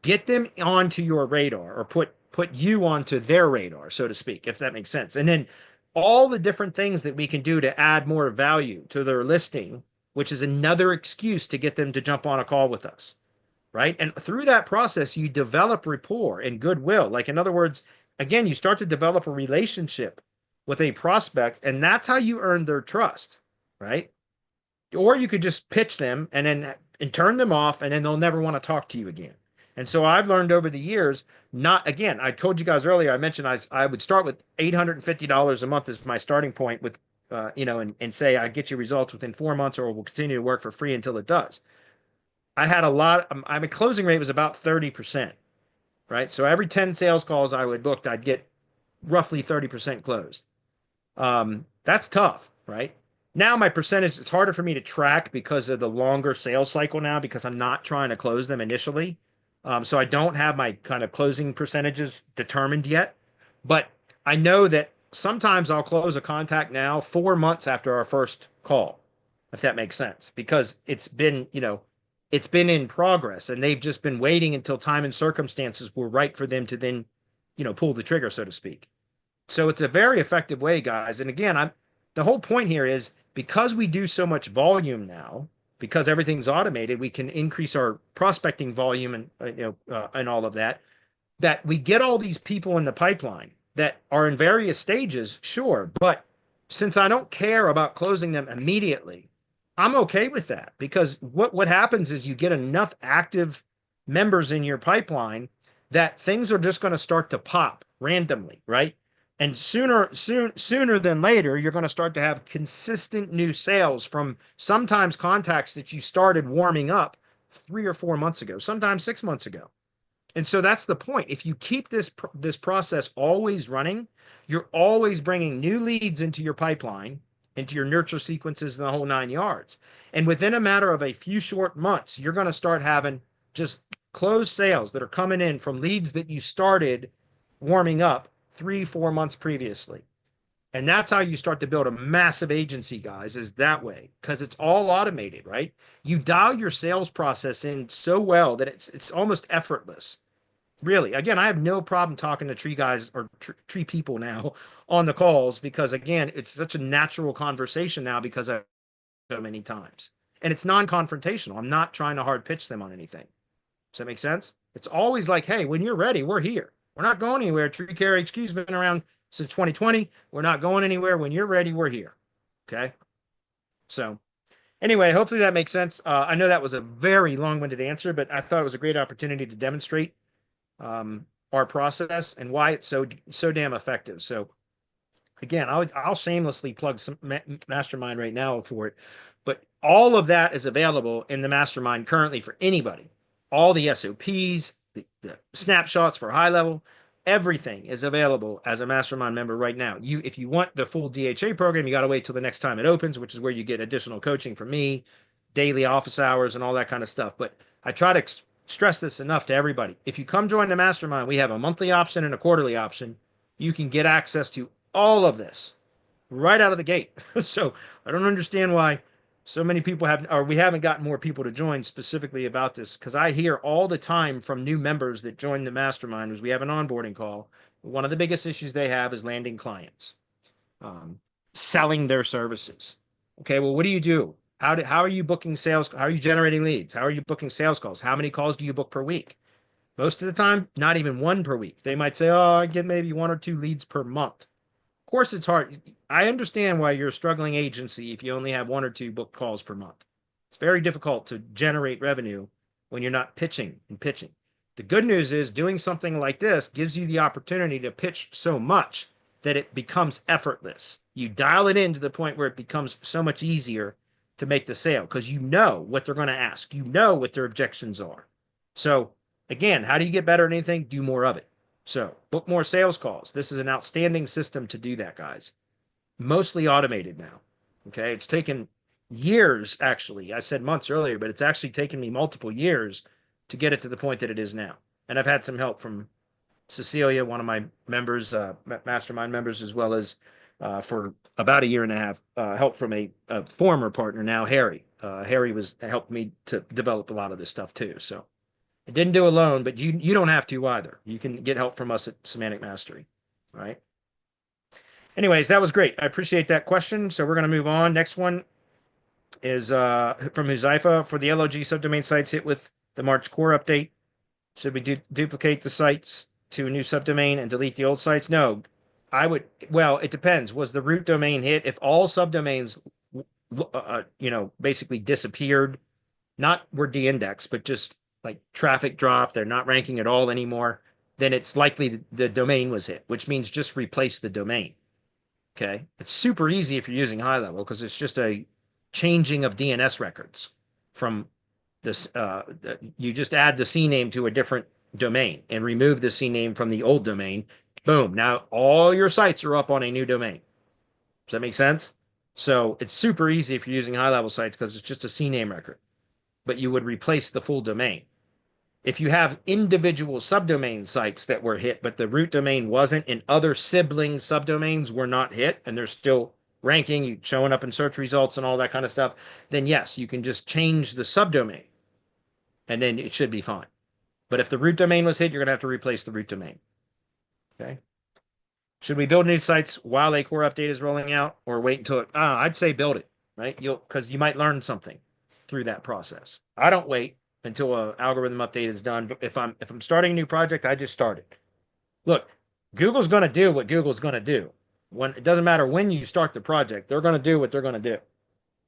get them onto your radar, or put you onto their radar, so to speak, if that makes sense. And then all the different things that we can do to add more value to their listing, which is another excuse to get them to jump on a call with us, right? And through that process, you develop rapport and goodwill. Like, in other words, again, you start to develop a relationship with a prospect, and that's how you earn their trust, right? Or you could just pitch them and turn them off, and then they'll never want to talk to you again. And so I've learned over the years, again, I told you guys earlier, I mentioned I would start with $850 a month as my starting point with, and say I get you results within 4 months, or we'll continue to work for free until it does. I had a lot. My closing rate was about 30%, right? So every 10 sales calls I would book, I'd get roughly 30% closed. That's tough, right? Now my percentage, it's harder for me to track because of the longer sales cycle now because I'm not trying to close them initially. So I don't have my kind of closing percentages determined yet, but I know that sometimes I'll close a contact now 4 months after our first call, if that makes sense, because it's been in progress and they've just been waiting until time and circumstances were right for them to then, pull the trigger, so to speak. So it's a very effective way, guys. And again, the whole point here is because we do so much volume now, because everything's automated, we can increase our prospecting volume and all of that. That we get all these people in the pipeline that are in various stages, sure, but since I don't care about closing them immediately, I'm okay with that because what happens is you get enough active members in your pipeline that things are just going to start to pop randomly, right? And sooner than later, you're going to start to have consistent new sales from sometimes contacts that you started warming up 3 or 4 months ago, sometimes 6 months ago. And so that's the point. If you keep this process always running, you're always bringing new leads into your pipeline, into your nurture sequences, and the whole 9 yards. And within a matter of a few short months, you're going to start having just closed sales that are coming in from leads that you started warming up 3, 4 months previously. And that's how you start to build a massive agency, guys, is that way, because it's all automated, right? You dial your sales process in so well that it's almost effortless. Really, again, I have no problem talking to tree guys or tree people now on the calls because, again, it's such a natural conversation now because I so many times. And it's non-confrontational. I'm not trying to hard pitch them on anything. Does that make sense? It's always like, hey, when you're ready, we're here. We're not going anywhere. Tree Care HQ's been around since 2020. We're not going anywhere. When you're ready, we're here. Okay. So anyway, hopefully that makes sense. I know that was a very long-winded answer, but I thought it was a great opportunity to demonstrate our process and why it's so damn effective. So again, I'll shamelessly plug some mastermind right now for it, but all of that is available in the mastermind currently for anybody. All the SOPs, the snapshots for high level, everything is available as a mastermind member right now. If you want the full DHA program, you got to wait till the next time it opens, which is where you get additional coaching from me, daily office hours, and all that kind of stuff. But I try to stress this enough to everybody. If you come join the mastermind, we have a monthly option and a quarterly option. You can get access to all of this right out of the gate. So I don't understand why so many people we haven't gotten more people to join specifically about this, because I hear all the time from new members that join the mastermind as we have an onboarding call. One of the biggest issues they have is landing clients, selling their services. Okay, well, what do you do? How are you booking sales? How are you generating leads? How are you booking sales calls? How many calls do you book per week? Most of the time, not even one per week. They might say, oh, I get maybe 1 or 2 leads per month. Of course, it's hard. I understand why you're a struggling agency if you only have 1 or 2 book calls per month. It's very difficult to generate revenue when you're not pitching and pitching. The good news is doing something like this gives you the opportunity to pitch so much that it becomes effortless. You dial it in to the point where it becomes so much easier to make the sale because you know what they're going to ask. You know what their objections are. So again, how do you get better at anything? Do more of it. So book more sales calls. This is an outstanding system to do that, guys. Mostly automated now. Okay. It's taken years, actually. I said months earlier, but it's actually taken me multiple years to get it to the point that it is now. And I've had some help from Cecilia, one of my members, mastermind members, as well as for about a year and a half, help from a former partner, now Harry. Harry helped me to develop a lot of this stuff too. So I didn't do alone, but you don't have to either. You can get help from us at Semantic Mastery. All right. Anyways, that was great. I appreciate that question. So we're going to move on. Next one is from Huzaifa. For the LLG subdomain sites hit with the March core update, should we duplicate the sites to a new subdomain and delete the old sites? No, well, it depends. Was the root domain hit? If all subdomains, basically disappeared, not were de-indexed, but just like traffic dropped, they're not ranking at all anymore, then it's likely the domain was hit, which means just replace the domain. Okay. It's super easy if you're using high level because it's just a changing of DNS records from you just add the CNAME to a different domain and remove the CNAME from the old domain. Boom. Now all your sites are up on a new domain. Does that make sense? So it's super easy if you're using high level sites because it's just a CNAME record, but you would replace the full domain. If you have individual subdomain sites that were hit, but the root domain wasn't, and other sibling subdomains were not hit, and they're still ranking, showing up in search results and all that kind of stuff, then yes, you can just change the subdomain, and then it should be fine. But if the root domain was hit, you're going to have to replace the root domain. Okay. Should we build new sites while a core update is rolling out, or wait until it? I'd say build it, right? Because you might learn something through that process. I don't wait until an algorithm update is done. But if I'm starting a new project, I just start it. Look, Google's going to do what Google's going to do. When it doesn't matter when you start the project, they're going to do what they're going to do.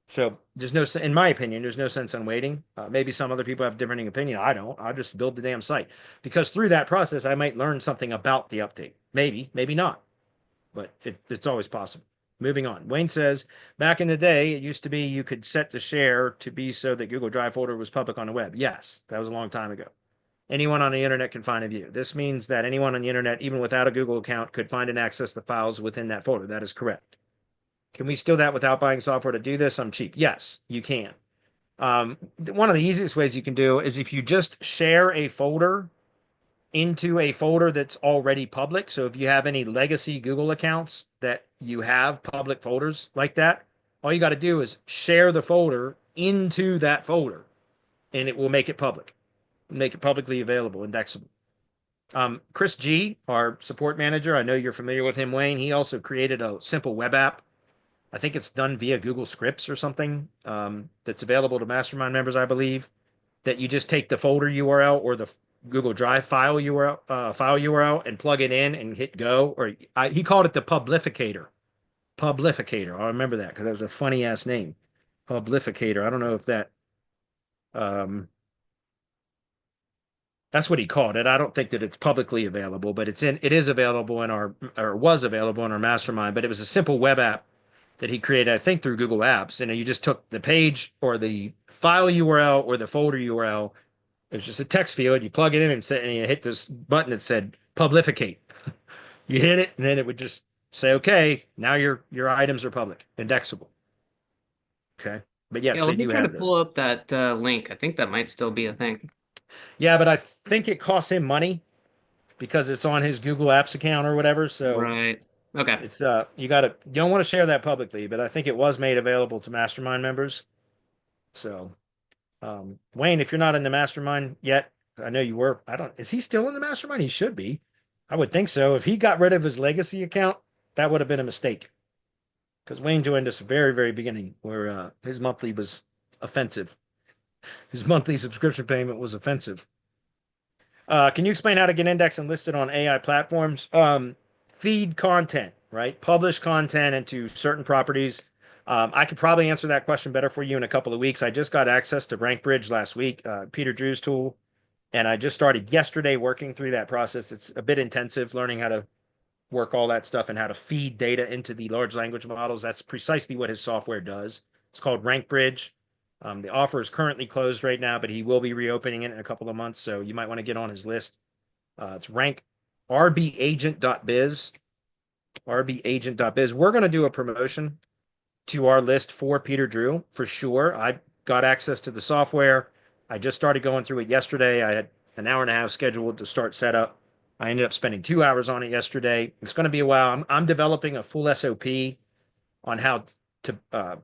So there's no, in my opinion, there's no sense in waiting. Maybe some other people have a different opinion. I don't. I'll just build the damn site because through that process, I might learn something about the update. Maybe, maybe not, but it's always possible. Moving on. Wayne says, back in the day, it used to be you could set the share to be so that Google Drive folder was public on the web. Yes, that was a long time ago. Anyone on the internet can find a view. This means that anyone on the internet, even without a Google account, could find and access the files within that folder. That is correct. Can we steal that without buying software to do this? I'm cheap. Yes, you can. One of the easiest ways you can do is if you just share a folder into a folder that's already public. So if you have any legacy Google accounts that you have public folders like that, all you got to do is share the folder into that folder and it will make it public, make it publicly available, indexable. Chris G, our support manager, I know you're familiar with him, Wayne. He also created a simple web app. I think it's done via Google Scripts or something that's available to Mastermind members, I believe, that you just take the folder URL or the Google Drive file URL and plug it in and hit go. Or he called it the Publificator. Publificator. I remember that because that was a funny ass name. Publificator. I don't know if that. That's what he called it. I don't think that it's publicly available, but it is available in our, or was available in our Mastermind. But it was a simple web app that he created, I think, through Google Apps. And you just took the page or the file URL or the folder URL. It was just a text field. You plug it in and you hit this button that said publificate. You hit it, and then it would just say, okay, now your items are public, indexable. Okay. But yes, Yeah, they let me do try to have pull those. up that link. I think that might still be a thing. Yeah, but I think it costs him money because it's on his Google Apps account or whatever. So Right. Okay. it's you don't want to share that publicly, but I think it was made available to Mastermind members. So Wayne, if you're not in the Mastermind yet, I know you were. Is he still in the Mastermind? He should be. I would think so. If he got rid of his legacy account, that would have been a mistake. Because Wayne joined us very, very beginning where his monthly was offensive. His monthly subscription payment was offensive. Can you explain how to get indexed and listed on AI platforms? Feed content, right? Publish content into certain properties. I could probably answer that question better for you in a couple of weeks. I just got access to RankBridge last week, Peter Drew's tool, and I just started yesterday working through that process. It's a bit intensive learning how to work all that stuff and how to feed data into the large language models. That's precisely what his software does. It's called RankBridge. The offer is currently closed right now, but he will be reopening it in a couple of months, so you might want to get on his list. It's rank rbagent.biz. rbagent.biz. We're going to do a promotion to our list for Peter Drew for sure. I got access to the software. I just started going through it yesterday. I had an hour and a half scheduled to start setup. I ended up spending 2 hours on it yesterday. It's going to be a while. I'm developing a full SOP on how to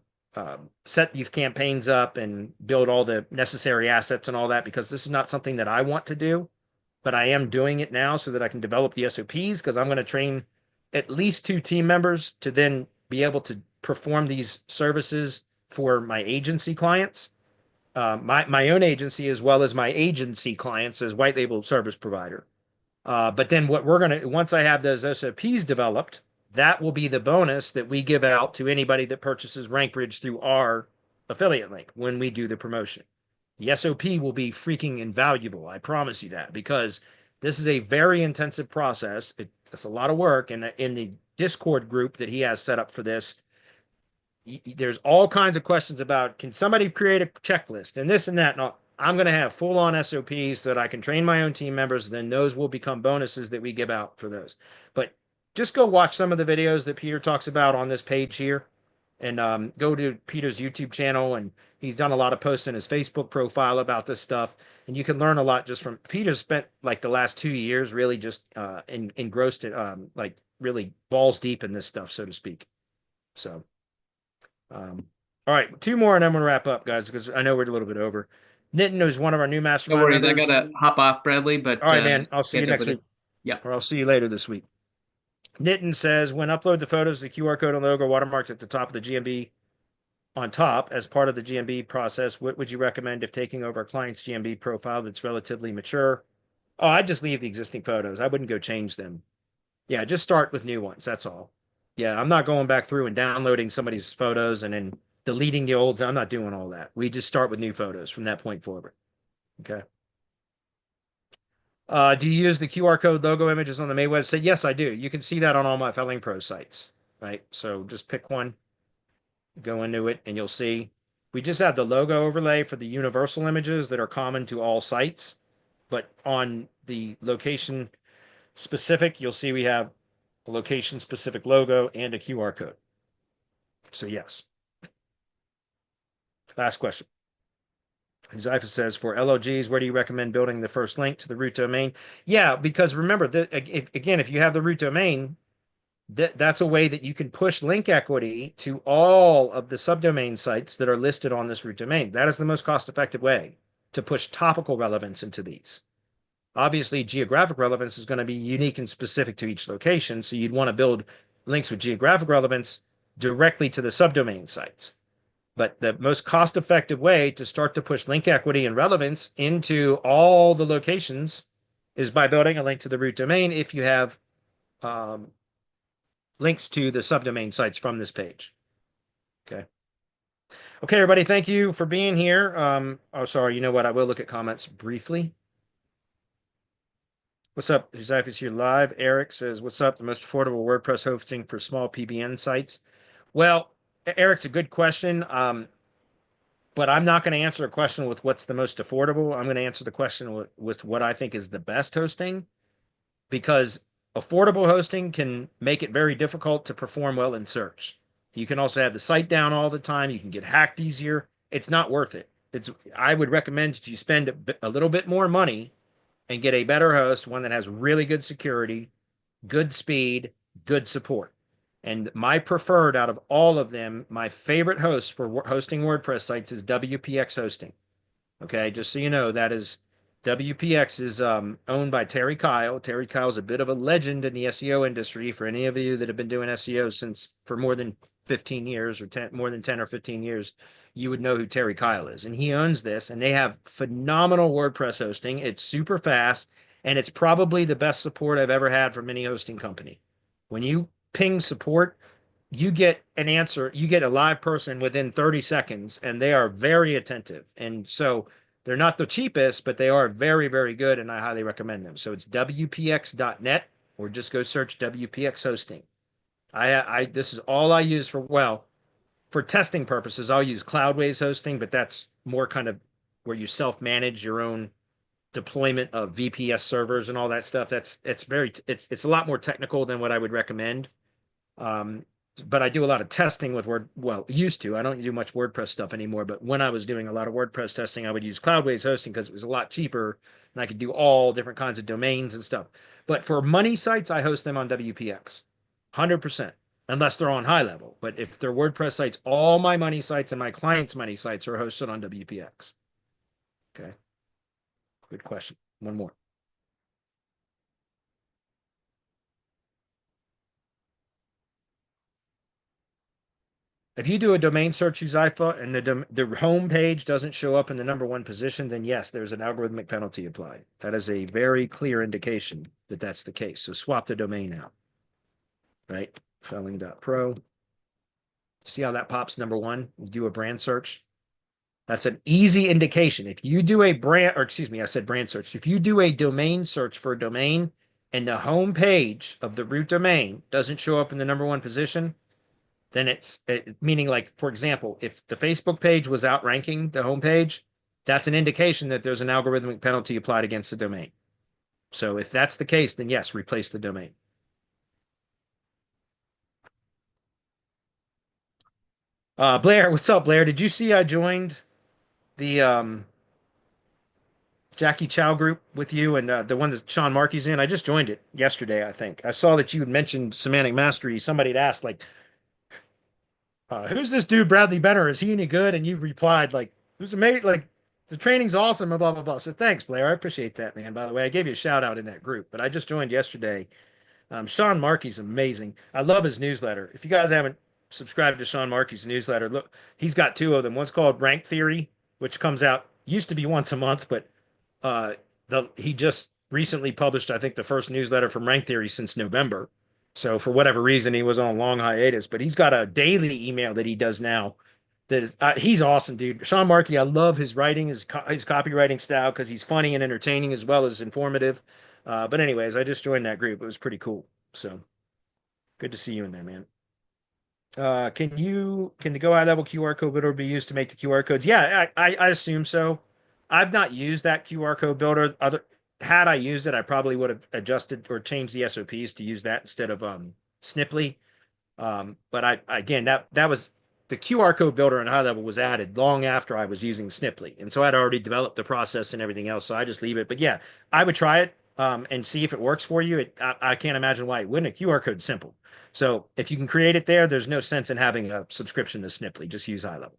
set these campaigns up and build all the necessary assets and all that, because this is not something that I want to do, but I am doing it now so that I can develop the SOPs, because I'm going to train at least 2 team members to then be able to perform these services for my agency clients, my own agency, as well as my agency clients as white label service provider. But then what we're going to, once I have those SOPs developed, that will be the bonus that we give out to anybody that purchases RankBridge through our affiliate link when we do the promotion. The SOP will be freaking invaluable. I promise you that, because this is a very intensive process. It's a lot of work. And in the Discord group that he has set up for this, there's all kinds of questions about, can somebody create a checklist and this and that? And all. I'm going to have full on SOPs so that I can train my own team members. Then those will become bonuses that we give out for those. But just go watch some of the videos that Peter talks about on this page here, and go to Peter's YouTube channel, and he's done a lot of posts in his Facebook profile about this stuff, and you can learn a lot just from Peter. Spent like the last 2 years really just engrossed it, like really balls deep in this stuff, so to speak. So, all right, two more, and I'm gonna wrap up, guys, because I know we're a little bit over. Nitin is one of our new No mastermind worries, I members. gotta hop off, Bradley, but All right, man. I'll see you catch up next with you. week. Yeah. Or I'll see you later this week. Nitin says, when upload the photos, the QR code and logo watermarked at the top of the GMB on top as part of the GMB process, what would you recommend if taking over a client's GMB profile that's relatively mature? Oh, I'd just leave the existing photos. I wouldn't go change them. Yeah, just start with new ones. That's all. Yeah, I'm not going back through and downloading somebody's photos and then deleting the olds. I'm not doing all that. We just start with new photos from that point forward. Okay. Do you use the QR code logo images on the main website? Yes, I do. You can see that on all my Felling Pro sites, right? So just pick one, go into it, and you'll see. We just have the logo overlay for the universal images that are common to all sites. But on the location specific, you'll see we have a location specific logo and a QR code. So yes. Last question. Zypha says, for LLGs, where do you recommend building the first link to the root domain? Yeah, because remember that again, if you have the root domain, that's a way that you can push link equity to all of the subdomain sites that are listed on this root domain. That is the most cost-effective way to push topical relevance into these. Obviously, geographic relevance is going to be unique and specific to each location, so you'd want to build links with geographic relevance directly to the subdomain sites. But the most cost-effective way to start to push link equity and relevance into all the locations is by building a link to the root domain if you have links to the subdomain sites from this page. Okay. Okay, everybody, thank you for being here. Oh, sorry, you know what? I will look at comments briefly. What's up? Joseph is here live. Eric says, what's up? The most affordable WordPress hosting for small PBN sites. Well, Eric's a good question. But I'm not going to answer a question with what's the most affordable. I'm going to answer the question with what I think is the best hosting, because affordable hosting can make it very difficult to perform well in search. You can also have the site down all the time. You can get hacked easier. It's not worth it. I would recommend that you spend a little bit more money and get a better host, one that has really good security, good speed, good support. And my preferred out of all of them, my favorite host for hosting WordPress sites is WPX Hosting. Okay, just so you know, that is WPX is owned by Terry Kyle. Terry Kyle is a bit of a legend in the SEO industry. For any of you that have been doing SEO for more than 15 years or more than 10 or 15 years, you would know who Terry Kyle is. And he owns this, and they have phenomenal WordPress hosting. It's super fast, and it's probably the best support I've ever had from any hosting company. When you ping support, you get an answer, you get a live person within 30 seconds, and they are very attentive. And so they're not the cheapest, but they are very, very good, and I highly recommend them. So it's wpx.net, or just go search WPX hosting. This is all I use for testing purposes. I'll use Cloudways hosting, but that's more kind of where you self-manage your own deployment of VPS servers and all that stuff. It's a lot more technical than what I would recommend. But I do a lot of testing with used to. I don't do much WordPress stuff anymore, but when I was doing a lot of WordPress testing, I would use Cloudways hosting because it was a lot cheaper and I could do all different kinds of domains and stuff. But for money sites, I host them on WPX, 100%, unless they're on high level. But if they're WordPress sites, all my money sites and my clients' money sites are hosted on WPX. Okay. Good question. One more. If you do a domain search, Uzaifa, and the home page doesn't show up in the #1 position, then yes, there's an algorithmic penalty applied. That is a very clear indication that that's the case. So swap the domain out, right? Felling.pro. See how that pops #1? You do a brand search. That's an easy indication. If you do a brand, or excuse me, I said brand search. If you do a domain search for a domain and the home page of the root domain doesn't show up in the #1 position, then meaning, like, for example, if the Facebook page was outranking the homepage, that's an indication that there's an algorithmic penalty applied against the domain. So if that's the case, then yes, replace the domain. Blair, what's up, Blair? Did you see I joined the Jackie Chow group with you and the one that Sean Markey's in? I just joined it yesterday, I think. I saw that you had mentioned semantic mastery. Somebody had asked, like, who's this dude, Bradley Benner? Is he any good? And you replied, like, who's amazing? Like, the training's awesome and blah, blah, blah. So thanks, Blair. I appreciate that, man. By the way, I gave you a shout out in that group, but I just joined yesterday. Sean Markey's amazing. I love his newsletter. If you guys haven't subscribed to Sean Markey's newsletter, look, he's got two of them. One's called Rank Theory, which comes out, used to be once a month, but uh, he just recently published, I think, the first newsletter from Rank Theory since November. So for whatever reason, he was on a long hiatus, but he's got a daily email that he does now. That is, he's awesome, dude. Sean Markey, I love his writing, his copywriting style because he's funny and entertaining as well as informative. But anyways, I just joined that group. It was pretty cool. So good to see you in there, man. Can the Go High Level QR code builder be used to make the QR codes? Yeah, I assume so. I've not used that QR code builder. Had I used it, I probably would have adjusted or changed the SOPs to use that instead of Sniply. But again, that was the QR code builder in High Level was added long after I was using Sniply, and so I'd already developed the process and everything else. So I just leave it. But yeah, I would try it and see if it works for you. I can't imagine why it wouldn't. A QR code's simple. So if you can create it there, there's no sense in having a subscription to Sniply. Just use High Level.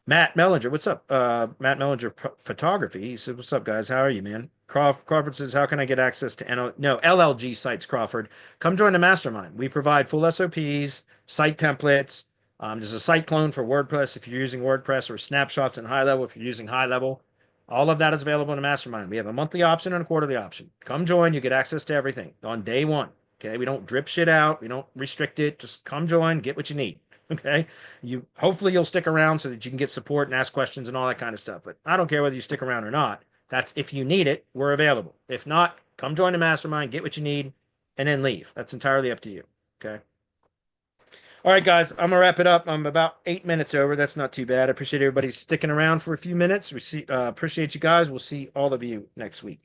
Matt Mellinger, what's up? Matt Mellinger Photography. He said, "What's up, guys? How are you, man?" Crawford says, "How can I get access to LLG sites, Crawford? Come join the mastermind. We provide full SOPs, site templates. There's a site clone for WordPress if you're using WordPress, or snapshots in High Level if you're using High Level. All of that is available in the mastermind. We have a monthly option and a quarterly option. Come join. You get access to everything on day one. Okay, we don't drip shit out. We don't restrict it. Just come join, get what you need." Okay. Hopefully you'll stick around so that you can get support and ask questions and all that kind of stuff. But I don't care whether you stick around or not. That's if you need it, we're available. If not, come join the mastermind, get what you need, and then leave. That's entirely up to you. Okay. All right, guys, I'm gonna wrap it up. I'm about 8 minutes over. That's not too bad. I appreciate everybody sticking around for a few minutes. Appreciate you guys. We'll see all of you next week.